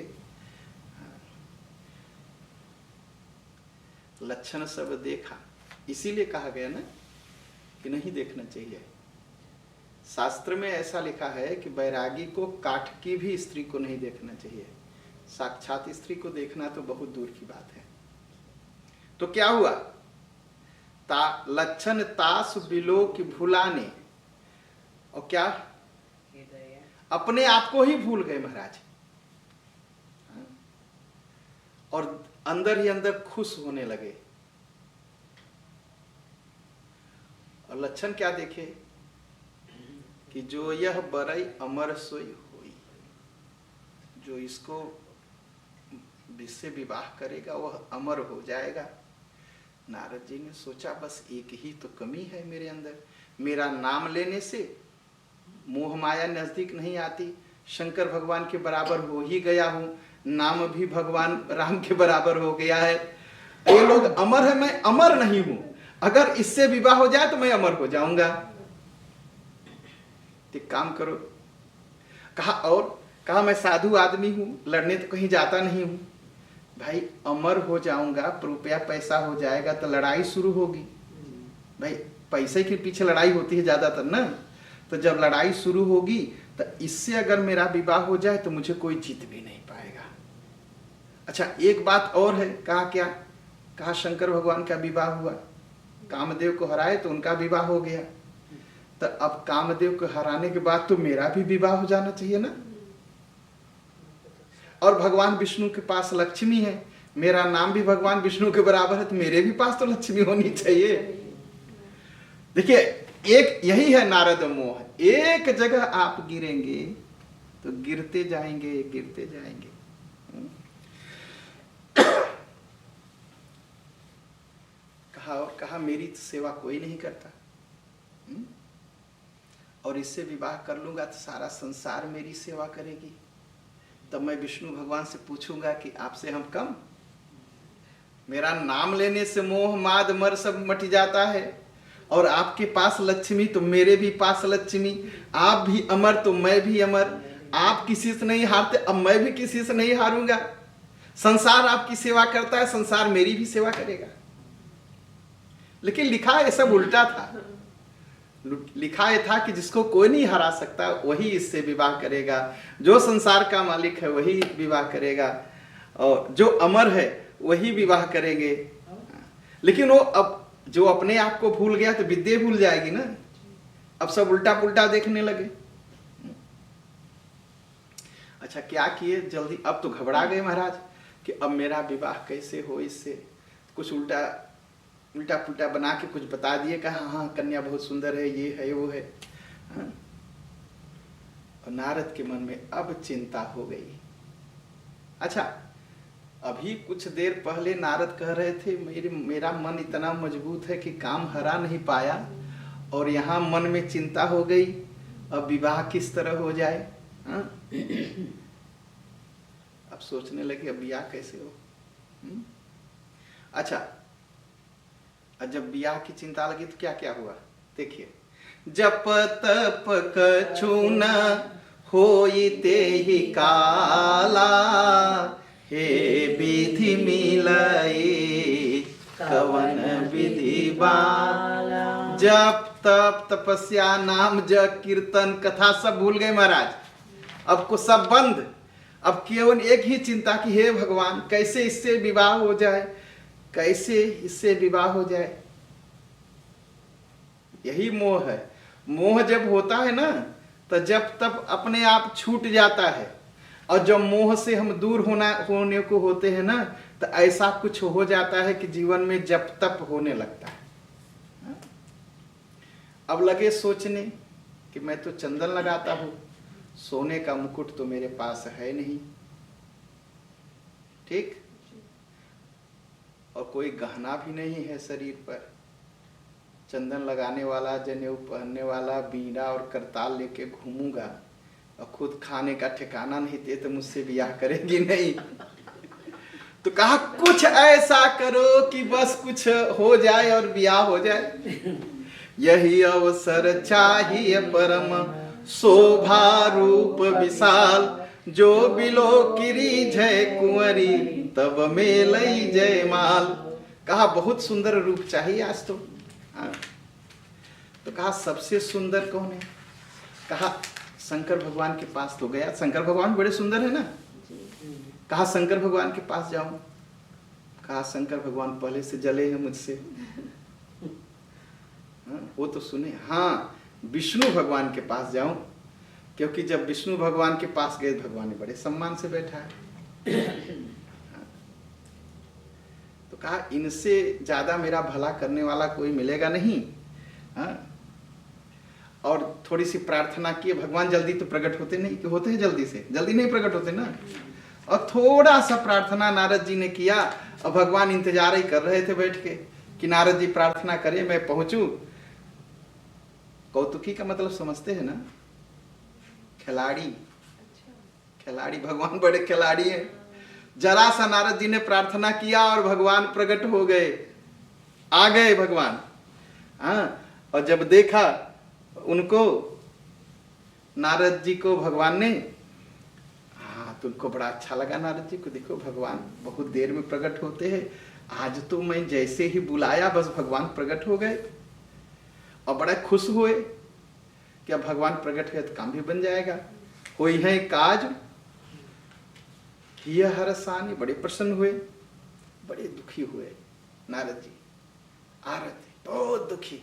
लक्षण सब देखा। इसीलिए कहा गया ना कि नहीं देखना चाहिए। शास्त्र में ऐसा लिखा है कि बैरागी को काठ की भी स्त्री को नहीं देखना चाहिए। साक्षात स्त्री को देखना तो बहुत दूर की बात है। तो क्या हुआ? लक्षण तास बिलो की भुलाने, और क्या अपने आप को ही भूल गए महाराज, और अंदर ही अंदर खुश होने लगे। और लक्षण क्या देखे कि जो यह बरई अमर सोई होई, जो इसको इससे विवाह करेगा वह अमर हो जाएगा। नारद जी ने सोचा बस एक ही तो कमी है मेरे अंदर, मेरा नाम लेने से मोह माया नजदीक नहीं आती। शंकर भगवान के बराबर हो ही गया हूं, नाम भी भगवान राम के बराबर हो गया है। ये लोग अमर है, मैं अमर नहीं हूं, अगर इससे विवाह हो जाए तो मैं अमर हो जाऊंगा। एक काम करो, कहा, और कहा मैं साधु आदमी हूं, लड़ने तो कहीं जाता नहीं हूं। भाई अमर हो जाऊंगा, रुपया पैसा हो जाएगा तो लड़ाई शुरू होगी। भाई पैसे के पीछे लड़ाई होती है ज्यादातर ना, तो जब लड़ाई शुरू होगी तो इससे अगर मेरा विवाह हो जाए तो मुझे कोई जीत भी नहीं पाएगा। अच्छा एक बात और है, कहा क्या, कहा शंकर भगवान का विवाह हुआ, कामदेव को हराए तो उनका विवाह हो गया, तो अब कामदेव को हराने के बाद तो मेरा भी विवाह हो जाना चाहिए ना। और भगवान विष्णु के पास लक्ष्मी है, मेरा नाम भी भगवान विष्णु के बराबर है, तो मेरे भी पास तो लक्ष्मी होनी चाहिए। देखिए एक यही है नारद मोह, एक जगह आप गिरेंगे तो गिरते जाएंगे गिरते जाएंगे। कहा और कहा मेरी तो सेवा कोई नहीं करता, और इससे विवाह कर लूंगा तो सारा संसार मेरी सेवा करेगी। तब मैं विष्णु भगवान से पूछूंगा कि आपसे हम कम? मेरा नाम लेने से मोह माद मर सब मट जाता है, और आपके पास लक्ष्मी तो मेरे भी पास लक्ष्मी, आप भी अमर तो मैं भी अमर, आप किसी से नहीं हारते, अब मैं भी किसी से नहीं हारूंगा। संसार आपकी सेवा करता है, संसार मेरी भी सेवा करेगा। लेकिन लिखा ये सब उल्टा था, लिखा ये था कि जिसको कोई नहीं हरा सकता वही इससे विवाह करेगा, जो संसार का मालिक है वही विवाह करेगा, और जो अमर है वही विवाह करेंगे। लेकिन वो अब जो अपने आप को भूल गया तो विद्या भूल जाएगी ना, अब सब उल्टा पुल्टा देखने लगे। अच्छा क्या किए जल्दी, अब तो घबरा गए महाराज कि अब मेरा विवाह कैसे हो इससे, कुछ उल्टा उल्टा पुल्टा बना के कुछ बता दिए, कहा हाँ कन्या बहुत सुंदर है, ये है वो है। हाँ? और नारद के मन में अब चिंता हो गई। अच्छा अभी कुछ देर पहले नारद कह रहे थे मेरा मन इतना मजबूत है कि काम हरा नहीं पाया, और यहाँ मन में चिंता हो गई, अब विवाह किस तरह हो जाए। हाँ? अब सोचने लगे अब ब्याह कैसे हो। अच्छा जब ब्याह की चिंता लगी तो क्या क्या हुआ देखिए, जप तप कछु न होई तेहि काला, हे विधि मिलई कवन विधि बाला। जप तप तपस्या नाम जप कीर्तन कथा सब भूल गए महाराज, अब को सब बंद। अब केवल एक ही चिंता कि हे भगवान कैसे इससे विवाह हो जाए, कैसे इससे विवाह हो जाए। यही मोह है। मोह जब होता है ना तो जब तब अपने आप छूट जाता है, और जब मोह से हम दूर होने को होते हैं ना तो ऐसा कुछ हो जाता है कि जीवन में जप तप होने लगता है। अब लगे सोचने कि मैं तो चंदन लगाता हूं, सोने का मुकुट तो मेरे पास है नहीं, ठीक, और कोई गहना भी नहीं है शरीर पर। चंदन लगाने वाला, जनेऊ पहनने वाला, बीड़ा और करताल लेके घूमूंगा, और खुद खाने का ठिकाना नहीं दे तो मुझसे ब्याह करेगी नहीं। तो कहा कुछ ऐसा करो कि बस कुछ हो जाए और ब्याह हो जाए। यही अवसर चाहिए परम शोभा रूप विशाल, जो बिलो किरी जय कुंवरी तब मेलई जय माल। कहा बहुत सुंदर रूप चाहिए आज तो। तो कहा सबसे सुंदर कौन है, कहा शंकर भगवान के पास तो गया, शंकर भगवान बड़े सुंदर है ना। कहा शंकर भगवान के पास जाऊं, कहा शंकर भगवान पहले से जले हैं मुझसे। वो तो सुने, हाँ विष्णु भगवान के पास जाऊं, क्योंकि जब विष्णु भगवान के पास गए भगवान ने बड़े सम्मान से बैठा है। तो कहा इनसे ज्यादा मेरा भला करने वाला कोई मिलेगा नहीं। हाँ? और थोड़ी सी प्रार्थना की, भगवान जल्दी तो प्रकट होते नहीं, कि होते हैं जल्दी से, जल्दी नहीं प्रकट होते ना। और थोड़ा सा प्रार्थना नारद जी ने किया, और भगवान इंतजार ही कर रहे थे बैठ के कि नारद जी प्रार्थना करें मैं पहुंचूं। कौतुकी का मतलब समझते हैं ना, खिलाड़ी, खिलाड़ी, भगवान बड़े खिलाड़ी हैं। जरा सा नारद जी ने प्रार्थना किया और भगवान प्रकट हो गए, आ गए भगवान। हाँ, और जब देखा उनको, नारद जी को भगवान ने, हाँ, तो उनको बड़ा अच्छा लगा नारद जी को। देखो भगवान बहुत देर में प्रकट होते हैं, आज तो मैं जैसे ही बुलाया बस भगवान प्रकट हो गए। और बड़ा खुश हुए कि अब भगवान प्रकट है तो काम भी बन जाएगा। कोई है काज ये हरसानी, बड़े प्रसन्न हुए, बड़े दुखी हुए नारद जी। आ रहे थे बहुत दुखी,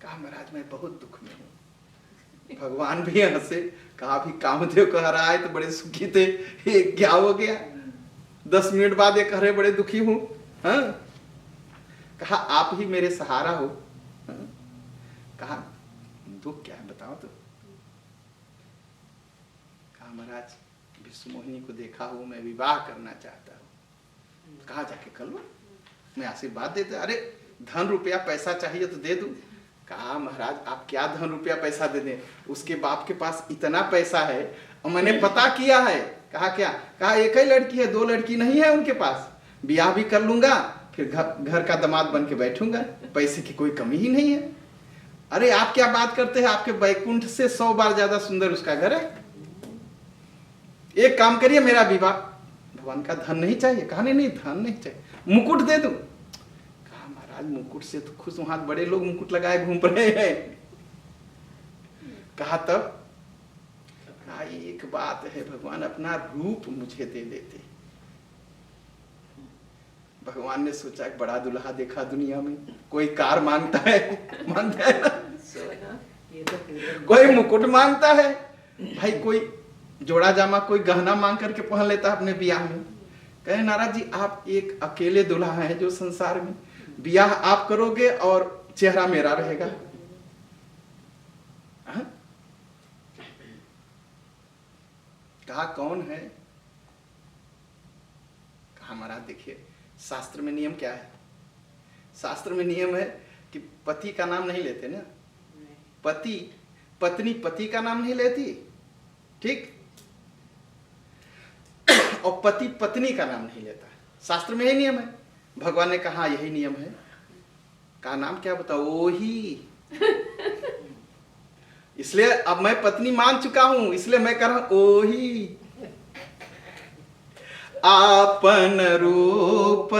कहा महाराज मैं बहुत दुख में हूं। भगवान भी हंसे, कहा अभी कामदेव कह रहा है तो बड़े सुखी थे, ये क्या हो गया? 10 मिनट बाद ये कह रहे बड़े दुखी हूं। हाँ? कहा आप ही मेरे सहारा हो। हाँ? कहा दुख क्या है बताओ तो। कहा महाराज विश्व मोहिनी को देखा हूं, मैं विवाह करना चाहता हूं। कहा जाके कर लो, मैं आशीर्वाद देते। अरे धन रुपया पैसा चाहिए तो दे दूं। कहा महाराज आप क्या धन रुपया पैसा दे दें, उसके बाप के पास इतना पैसा है और मैंने पता किया है। कहा क्या? कहा एक ही लड़की है, 2 लड़की नहीं है उनके पास, ब्याह भी कर लूंगा, फिर घर का दामाद बन के बैठूंगा, पैसे की कोई कमी ही नहीं है। अरे आप क्या बात करते हैं, आपके बैकुंठ से 100 बार ज्यादा सुंदर उसका घर है। एक काम करिए मेरा विवाह। भगवान का धन नहीं चाहिए? कहा नहीं धन नहीं चाहिए, मुकुट दे दूं। कहा महाराज मुकुट से तो खुश, वहां बड़े लोग मुकुट लगाए घूम रहे हैं। कहा तब? कहा एक बात है, भगवान अपना रूप मुझे दे देते। भगवान ने सोचा एक बड़ा दुल्हा देखा दुनिया में, कोई कार मांगता है, मांगता है ना, कोई मुकुट मांगता है भाई, कोई जोड़ा जामा, कोई गहना मांग करके पहन लेता अपने ब्याह में। कहे नाराज जी आप एक अकेले दुल्हा हैं जो संसार में, ब्याह आप करोगे और चेहरा मेरा रहेगा। हा? कहा कौन है? कहा महाराज देखिए शास्त्र में नियम क्या है, शास्त्र में नियम है कि पति का नाम नहीं लेते ना, पति पत्नी पति का नाम नहीं लेती, ठीक, और पति पत्नी का नाम नहीं लेता। शास्त्र में यही नियम है। भगवान ने कहा यही नियम है। कहा नाम क्या बताओ? ओही। इसलिए अब मैं पत्नी मान चुका हूं, इसलिए मैं कह रहा हूं ओही। आपन रूप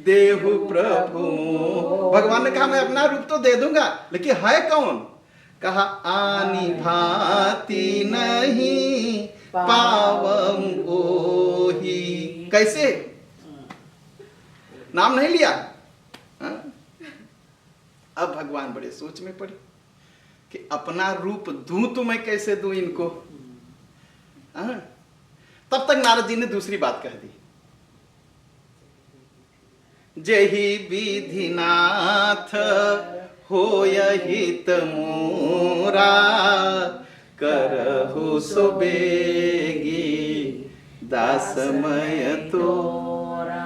देहु प्रभु। भगवान ने कहा मैं अपना रूप तो दे दूंगा, लेकिन है कौन? कहा आनी भांति नहीं पावम ओही। कैसे? नाम नहीं लिया। हा? अब भगवान बड़े सोच में पड़े कि अपना रूप दूं तो मैं कैसे दूं इनको। हा? तब तक नारद जी ने दूसरी बात कह दी, जेहि विधिनाथ होय हित मोरा करहु सो बेगी दासमय तोरा।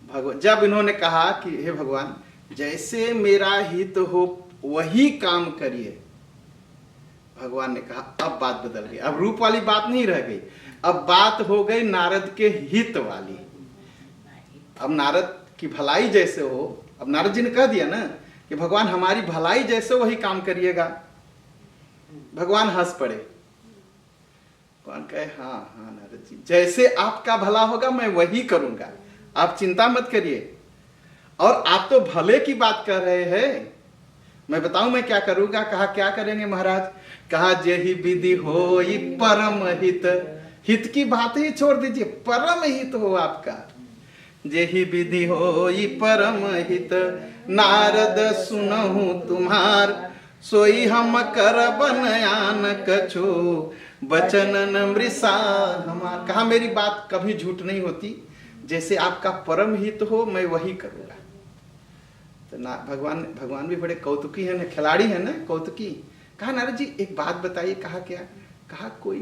भगवान जब इन्होंने कहा कि हे भगवान जैसे मेरा हित हो वही काम करिए, भगवान ने कहा अब बात बदल गई। अब रूप वाली बात नहीं रह गई, अब बात हो गई नारद के हित वाली। अब नारद की भलाई जैसे हो, अब नारद जी ने कह दिया ना कि भगवान हमारी भलाई जैसे वही काम करिएगा। भगवान हंस पड़े। भगवान कहे हाँ हाँ नारद जी जैसे आपका भला होगा मैं वही करूंगा, आप चिंता मत करिए। और आप तो भले की बात कर रहे हैं, मैं बताऊं मैं क्या करूंगा। कहा क्या करेंगे महाराज? कहा जेहि विधि होई परम हित। हित की बात ही छोड़ दीजिए, परम हित हो आपका। जेहि विधि होई परम हित नारद सुनहु तुम्हार, सोई हम कर बनयान कछु बचनन मृषा हमार। कहा मेरी बात कभी झूठ नहीं होती, जैसे आपका परम हित हो मैं वही करूंगा। तो ना भगवान भी बड़े कौतुकी है ना, खिलाड़ी है ना, कौतुकी। कहा नारद जी एक बात बताइए। कहा क्या? कहा कोई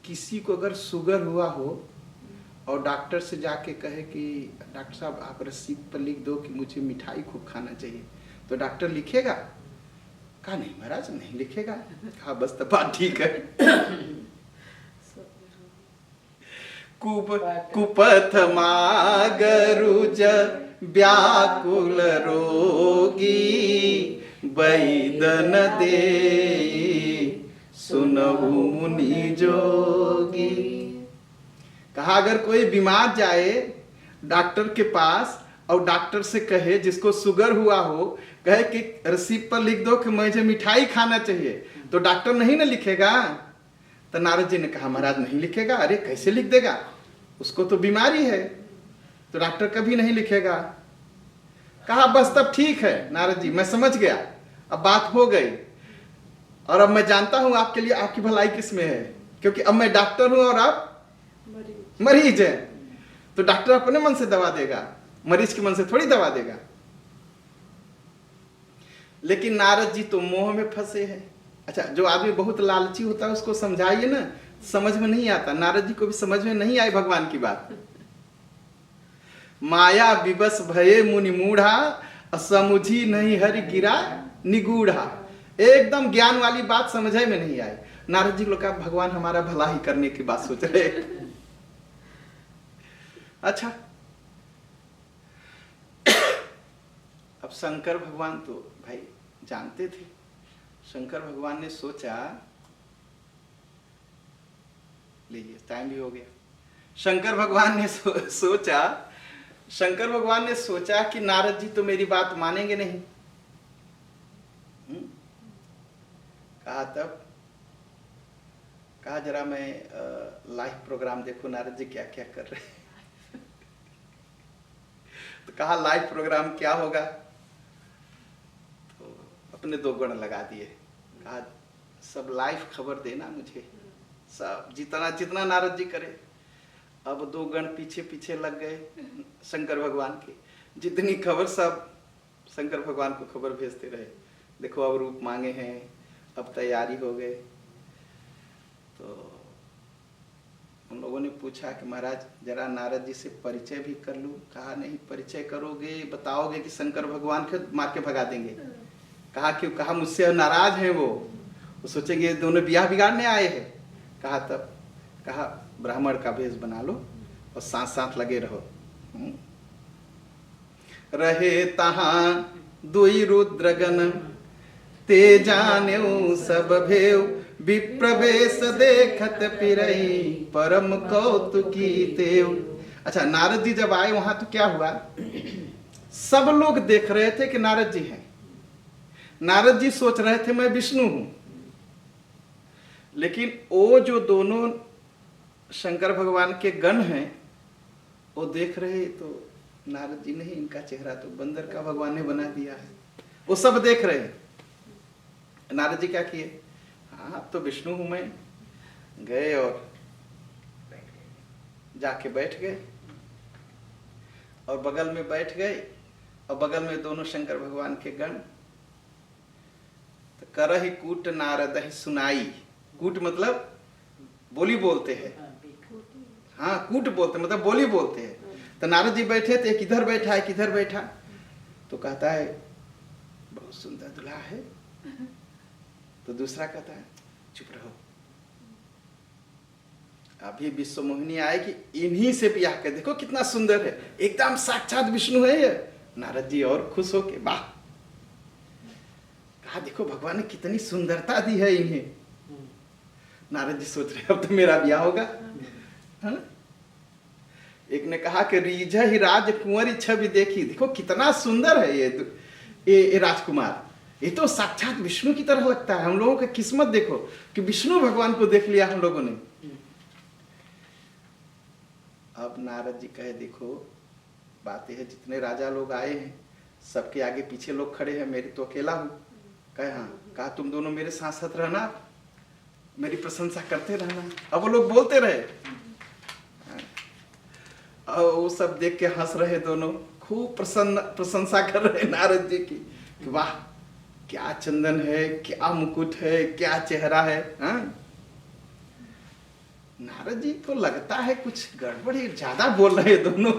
किसी को अगर शुगर हुआ हो और डॉक्टर से जाके कहे कि डॉक्टर साहब आप रसीद पर लिख दो कि मुझे मिठाई खूब खाना चाहिए, तो डॉक्टर लिखेगा? कहा नहीं महाराज नहीं लिखेगा। कहा बस तो बात ठीक है। कुपथ मागरुज व्याकुल रोगी, वैदन दे सुनहु मुनि जोगी। कहा अगर कोई बीमार जाए डॉक्टर के पास और डॉक्टर से कहे, जिसको शुगर हुआ हो, कहे कि रिसिप्ट पर लिख दो कि मुझे मिठाई खाना चाहिए, तो डॉक्टर नहीं ना लिखेगा। तो नारद जी ने कहा महाराज नहीं लिखेगा। अरे कैसे लिख देगा, उसको तो बीमारी है, तो डॉक्टर कभी नहीं लिखेगा। कहा बस तब ठीक है नारद जी, मैं समझ गया, अब बात हो गई, और अब मैं जानता हूं आपके लिए आपकी भलाई किसमें है, क्योंकि अब मैं डॉक्टर हूं और आप मरीज है। तो डॉक्टर अपने मन से दवा देगा, मरीज के मन से थोड़ी दवा देगा। लेकिन नारद जी तो मोह में फंसे हैं। अच्छा, जो आदमी बहुत लालची होता है उसको समझाइए ना, समझ में नहीं आता। नारद जी को भी समझ में नहीं आई भगवान की बात। माया विवश भये मुनि मूढ़ा, समुझी नहीं हरि गिरा निगूढ़ा। एकदम ज्ञान वाली बात समझे में नहीं आई। नारद जी लोग का भगवान हमारा भला ही करने की बात सोच रहे। अच्छा, अब शंकर भगवान तो भाई जानते थे। शंकर भगवान ने सोचा, लीजिए टाइम भी हो गया। शंकर भगवान ने सोचा कि नारद जी तो मेरी बात मानेंगे नहीं। कहा तब कहा जरा मैं लाइव प्रोग्राम देखो नारद जी क्या क्या कर रहे हैं। तो कहा लाइव प्रोग्राम क्या होगा, तो अपने 2 गण लगा दिए। कहा सब लाइव खबर देना मुझे, सब जितना नारद जी करे। अब 2 गण पीछे पीछे लग गए शंकर भगवान के, जितनी खबर सब शंकर भगवान को खबर भेजते रहे। देखो अब रूप मांगे हैं, अब तैयारी हो गए। तो उन लोगों ने पूछा कि महाराज जरा नारद जी से परिचय भी कर लूं। कहा नहीं, परिचय करोगे, बताओगे कि शंकर भगवान को मार के भगा देंगे। कहा क्यों? कहा मुझसे नाराज है वो सोचेंगे ये दोनों ब्याह बिगाड़ने आए हैं। कहा तब कहा ब्राह्मण का भेष बना लो और साथ साथ लगे रहो। रहे तहां दुई रुद्रगण, ते जान्यो सब भेव, विप्रवेश देखत पिरई, परम कौतुकी तेव। अच्छा, नारद जी जब आए वहां तो क्या हुआ, सब लोग देख रहे थे कि नारद जी हैं। नारद जी सोच रहे थे मैं विष्णु हूं, लेकिन वो जो दोनों शंकर भगवान के गण हैं वो देख रहे, तो नारद जी नहीं, इनका चेहरा तो बंदर का भगवान ने बना दिया है। वो सब देख रहे हैं। नारद जी क्या किए, हाँ तो विष्णु हूं मैं, गए और जाके बैठ गए और बगल में बैठ गए, और बगल में दोनों शंकर भगवान के गण। तो करहि कूट नारद ही सुनाई। कूट मतलब बोली बोलते हैं, हाँ कूट बोलते मतलब बोली बोलते हैं। तो नारद जी बैठे थे, किधर बैठा है किधर बैठा, तो कहता है बहुत सुंदर दुल्हा है। तो दूसरा कहता है चुप रहो, अभी विश्व मोहिनी आएगी, इन्हीं से ब्याह कर, देखो कितना सुंदर है, एकदम साक्षात विष्णु है ये। नारद जी और खुश होके वाह, कहा देखो भगवान ने कितनी सुंदरता दी है इन्हें। नारद जी सोच रहे अब तो मेरा ब्याह होगा। हाँ? एक ने कहा कि रीझ ही राज कुंवरी छवि देखी, देखो कितना सुंदर है ये राजकुमार, ये तो साक्षात विष्णु की तरह लगता है। हम लोगों का किस्मत देखो कि विष्णु भगवान को देख लिया हम लोगों ने। अब नारद जी कहे देखो बात यह है, जितने राजा लोग आए हैं सबके आगे पीछे लोग खड़े हैं, मेरी तो अकेला हूं। कहे हाँ, कहा तुम दोनों मेरे साथ साथ रहना, मेरी प्रशंसा करते रहना। अब वो लोग बोलते रहे और वो सब देख के हंस रहे, दोनों खूब प्रशंसा कर रहे नारद जी की कि वाह क्या चंदन है, क्या मुकुट है, क्या चेहरा है। हाँ? नारद जी को लगता है कुछ गड़बड़ है, ज्यादा बोल रहे दोनों।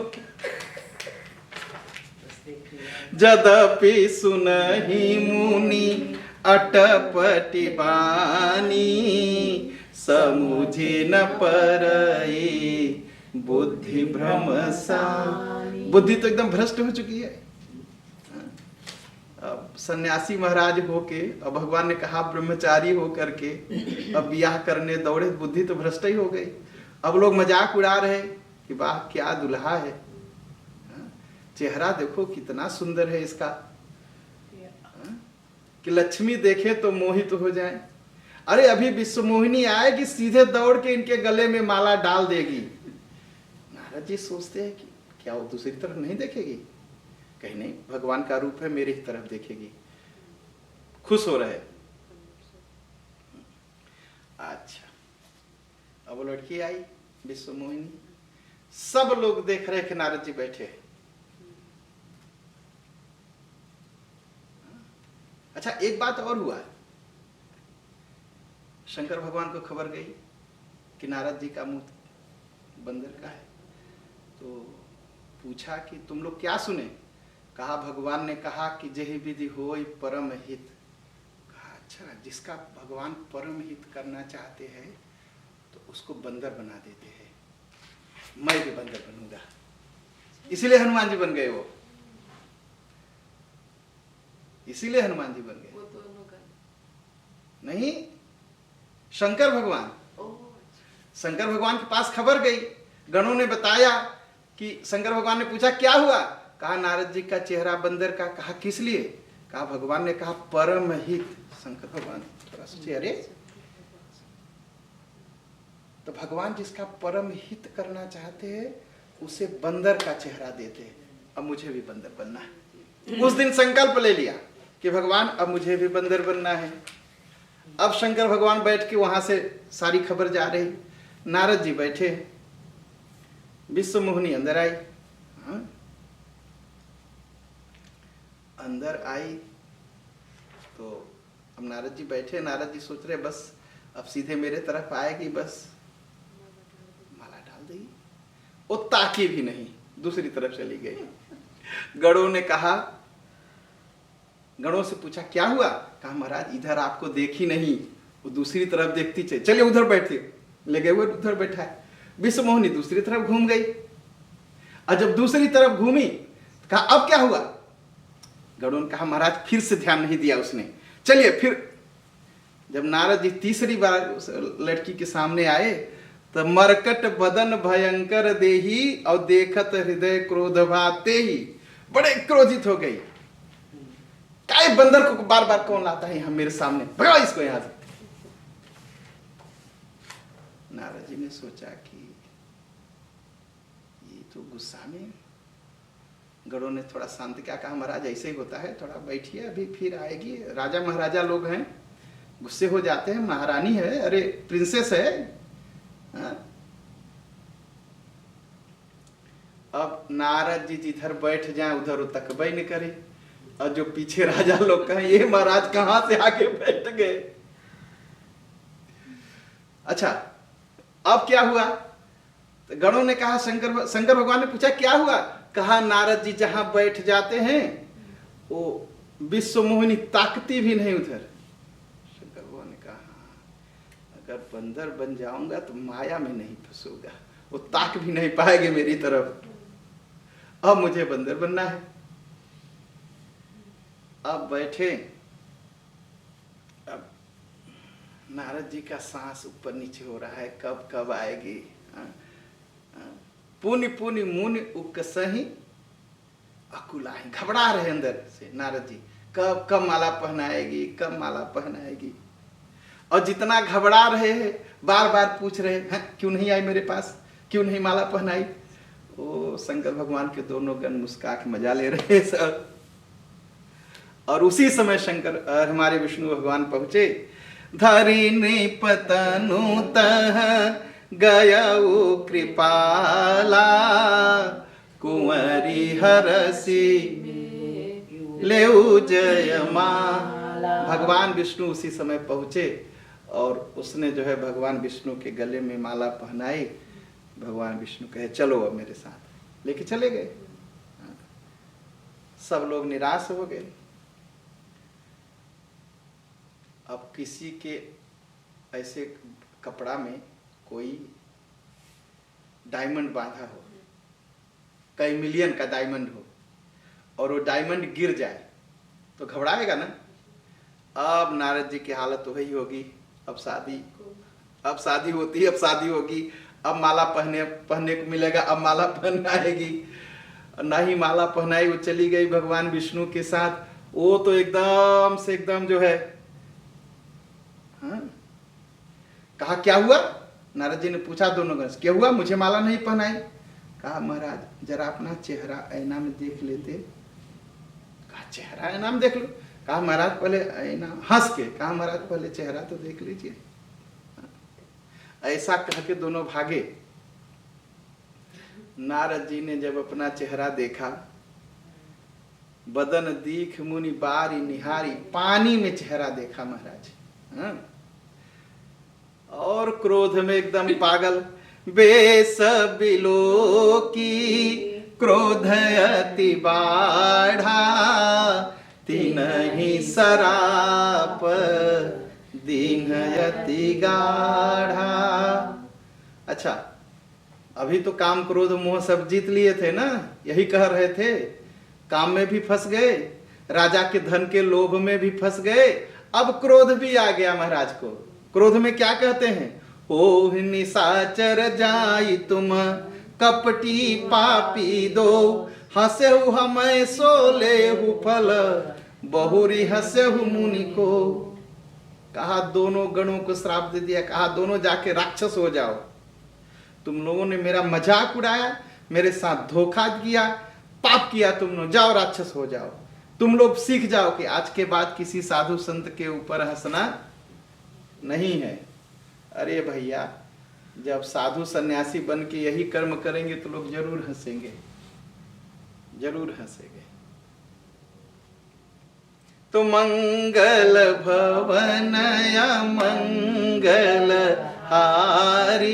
जदपि सुनहि मुनि अटपटि बानी, समुझि न परई बुद्धि भ्रम सा, बुद्धि तो एकदम भ्रष्ट हो चुकी है। अब सन्यासी महाराज होके, अब भगवान ने कहा ब्रह्मचारी हो करके अब ब्याह करने दौड़े, बुद्धि तो भ्रष्ट ही हो गई। अब लोग मजाक उड़ा रहे कि वाह क्या दुल्हा है, चेहरा देखो कितना सुंदर है इसका, कि लक्ष्मी देखे तो मोहित हो जाए। अरे अभी विश्व मोहिनी आएगी, सीधे दौड़ के इनके गले में माला डाल देगी। नारद जी सोचते हैं कि क्या वो दूसरी तरफ नहीं देखेगी? कहीं नहीं, भगवान का रूप है, मेरे ही तरफ देखेगी। खुश हो रहे। अच्छा, अब वो लड़की आई विश्व मोहिनी, सब लोग देख रहे कि नारद जी बैठे हैं। अच्छा, एक बात और हुआ, शंकर भगवान को खबर गई कि नारद जी का मुंह बंदर का है, तो पूछा कि तुम लोग क्या सुने? कहा भगवान ने कहा कि जहि विधि होय परम हित। कहा अच्छा, जिसका भगवान परम हित करना चाहते हैं तो उसको बंदर बना देते हैं। मैं भी बंदर बनूंगा, इसीलिए हनुमान जी बन गए। वो इसीलिए हनुमान जी बन गए। वो दोनों का नहीं, शंकर भगवान। शंकर भगवान के पास खबर गई, गणों ने बताया कि शंकर भगवान ने पूछा क्या हुआ? कहा नारद जी का चेहरा बंदर का। कहा किस लिए? कहा भगवान ने कहा परम हित। शंकर भगवान थोड़ा सोचे, अरे तो भगवान जिसका परम हित करना चाहते हैं उसे बंदर का चेहरा देते हैं। अब मुझे भी बंदर बनना है। उस दिन संकल्प ले लिया कि भगवान अब मुझे भी बंदर बनना है। अब शंकर भगवान बैठ के वहां से सारी खबर जा रही, नारद जी बैठे, विश्व मोहिनी अंदर आई। अंदर आई तो अब नारद जी बैठे, नारद जी सोच रहे बस अब सीधे मेरे तरफ आएगी, बस माला डाल देगी। वो ताकी भी नहीं, दूसरी तरफ चली गई। गणों ने कहा, गणों से पूछा क्या हुआ? कहा महाराज इधर आपको देखी नहीं, वो दूसरी तरफ देखती चले, चलिए उधर बैठते। ले गए, वो उधर बैठा है। विश्व मोहिनी दूसरी तरफ घूम गई, और जब दूसरी तरफ घूमी तो कहा अब क्या हुआ? गणों ने कहा महाराज फिर से ध्यान नहीं दिया उसने, चलिए फिर। जब नारद जी तीसरी बार उस लड़की के सामने आए तो मरकट बदन भयंकर देही और देखत हृदय क्रोध भाते ही, बड़े क्रोधित हो गई। काय बंदर को बार बार कौन लाता है यहां मेरे सामने, भगाओ इसको यहां से। नारद जी ने सोचा कि ये तो गुस्सा में। गणों ने थोड़ा शांत क्या कहा, महाराज ऐसे ही होता है, थोड़ा बैठिए, अभी फिर आएगी। राजा महाराजा लोग हैं, गुस्से हो जाते हैं, महारानी है, अरे प्रिंसेस है। अब नारद जी जिधर बैठ जाए उधर वो तकबई न करे, और जो पीछे राजा लोग कहें ये महाराज कहां से आके बैठ गए। अच्छा, अब क्या हुआ? तो गणों ने कहा, शंकर भगवान ने पूछा क्या हुआ? कहा नारद जी जहां बैठ जाते हैं वो विश्व मोहिनी ताकती भी नहीं उधर। शंकर भगवान ने कहा अगर बंदर बन जाऊंगा तो माया में नहीं फंसूंगा, वो ताक भी नहीं पाएंगे मेरी तरफ। अब मुझे बंदर बनना है। अब बैठे, अब नारद जी का सांस ऊपर नीचे हो रहा है, कब कब आएगी। पुनि पुनि मुनि उकसही अकुलाही, घबरा रहे अंदर से नारद जी, कब कब माला पहनाएगी, कब माला पहनाएगी। और जितना घबरा रहे हैं बार बार पूछ रहे हैं क्यों नहीं आई मेरे पास, क्यों नहीं माला पहनाई। ओ शंकर भगवान के दोनों गण मुस्का के मजा ले रहे सब। और उसी समय शंकर हमारे विष्णु भगवान पहुंचे। धरी नृपतनु तह गयऊ कृपाला, कुंवरी हरसी लेऊ जय माला। भगवान विष्णु उसी समय पहुंचे और उसने जो है भगवान विष्णु के गले में माला पहनाई। भगवान विष्णु कहे चलो अब मेरे साथ, लेके चले गए। सब लोग निराश हो गए। अब किसी के ऐसे कपड़ा में कोई डायमंड बांधा हो, कई मिलियन का डायमंड हो, और वो डायमंड गिर जाए तो घबराएगा ना। अब नारद जी की हालत वही होगी। अब शादी होती, अब शादी होगी, अब माला पहनने को मिलेगा, अब माला पहनाएगी, ना ही माला पहनाई, वो चली गई भगवान विष्णु के साथ। वो तो एकदम से एकदम जो है, हाँ, कहा क्या हुआ? नारद जी ने पूछा दोनों गण से, क्या हुआ, मुझे माला नहीं पहनाई? कहा महाराज जरा अपना चेहरा आईना में देख लेते। कहा चेहरा आईना में देख लो? कहा महाराज पहले आईना, हंस के कहा महाराज पहले चेहरा तो देख लीजिए। ऐसा कह के दोनों भागे। नारद जी ने जब अपना चेहरा देखा, बदन दीख मुनि बारी निहारी, पानी में चेहरा देखा महाराज। हाँ? और क्रोध में एकदम पागल, बेस बिलो की क्रोध अति बाढ़ा, तिनहि सराप दीन अति गाढ़ा। अच्छा, अभी तो काम क्रोध मोह सब जीत लिए थे ना, यही कह रहे थे। काम में भी फंस गए, राजा के धन के लोभ में भी फंस गए, अब क्रोध भी आ गया महाराज को। क्रोध में क्या कहते हैं? ओह निशाचर जाई तुम कपटी पापी दो, हंसेहु हमें सोलेहु फल बहुरी हंसेहु मुनि को। कहा दोनों गणों को श्राप दे दिया, कहा दोनों जाके राक्षस हो जाओ। तुम लोगों ने मेरा मजाक उड़ाया, मेरे साथ धोखा किया, पाप किया तुम लोग, जाओ राक्षस हो जाओ। तुम लोग सीख जाओ कि आज के बाद किसी साधु संत के ऊपर हंसना नहीं है। अरे भैया, जब साधु सन्यासी बन के यही कर्म करेंगे तो लोग जरूर हंसेंगे, जरूर हंसेंगे। तो मंगल भवन मंगल हारी।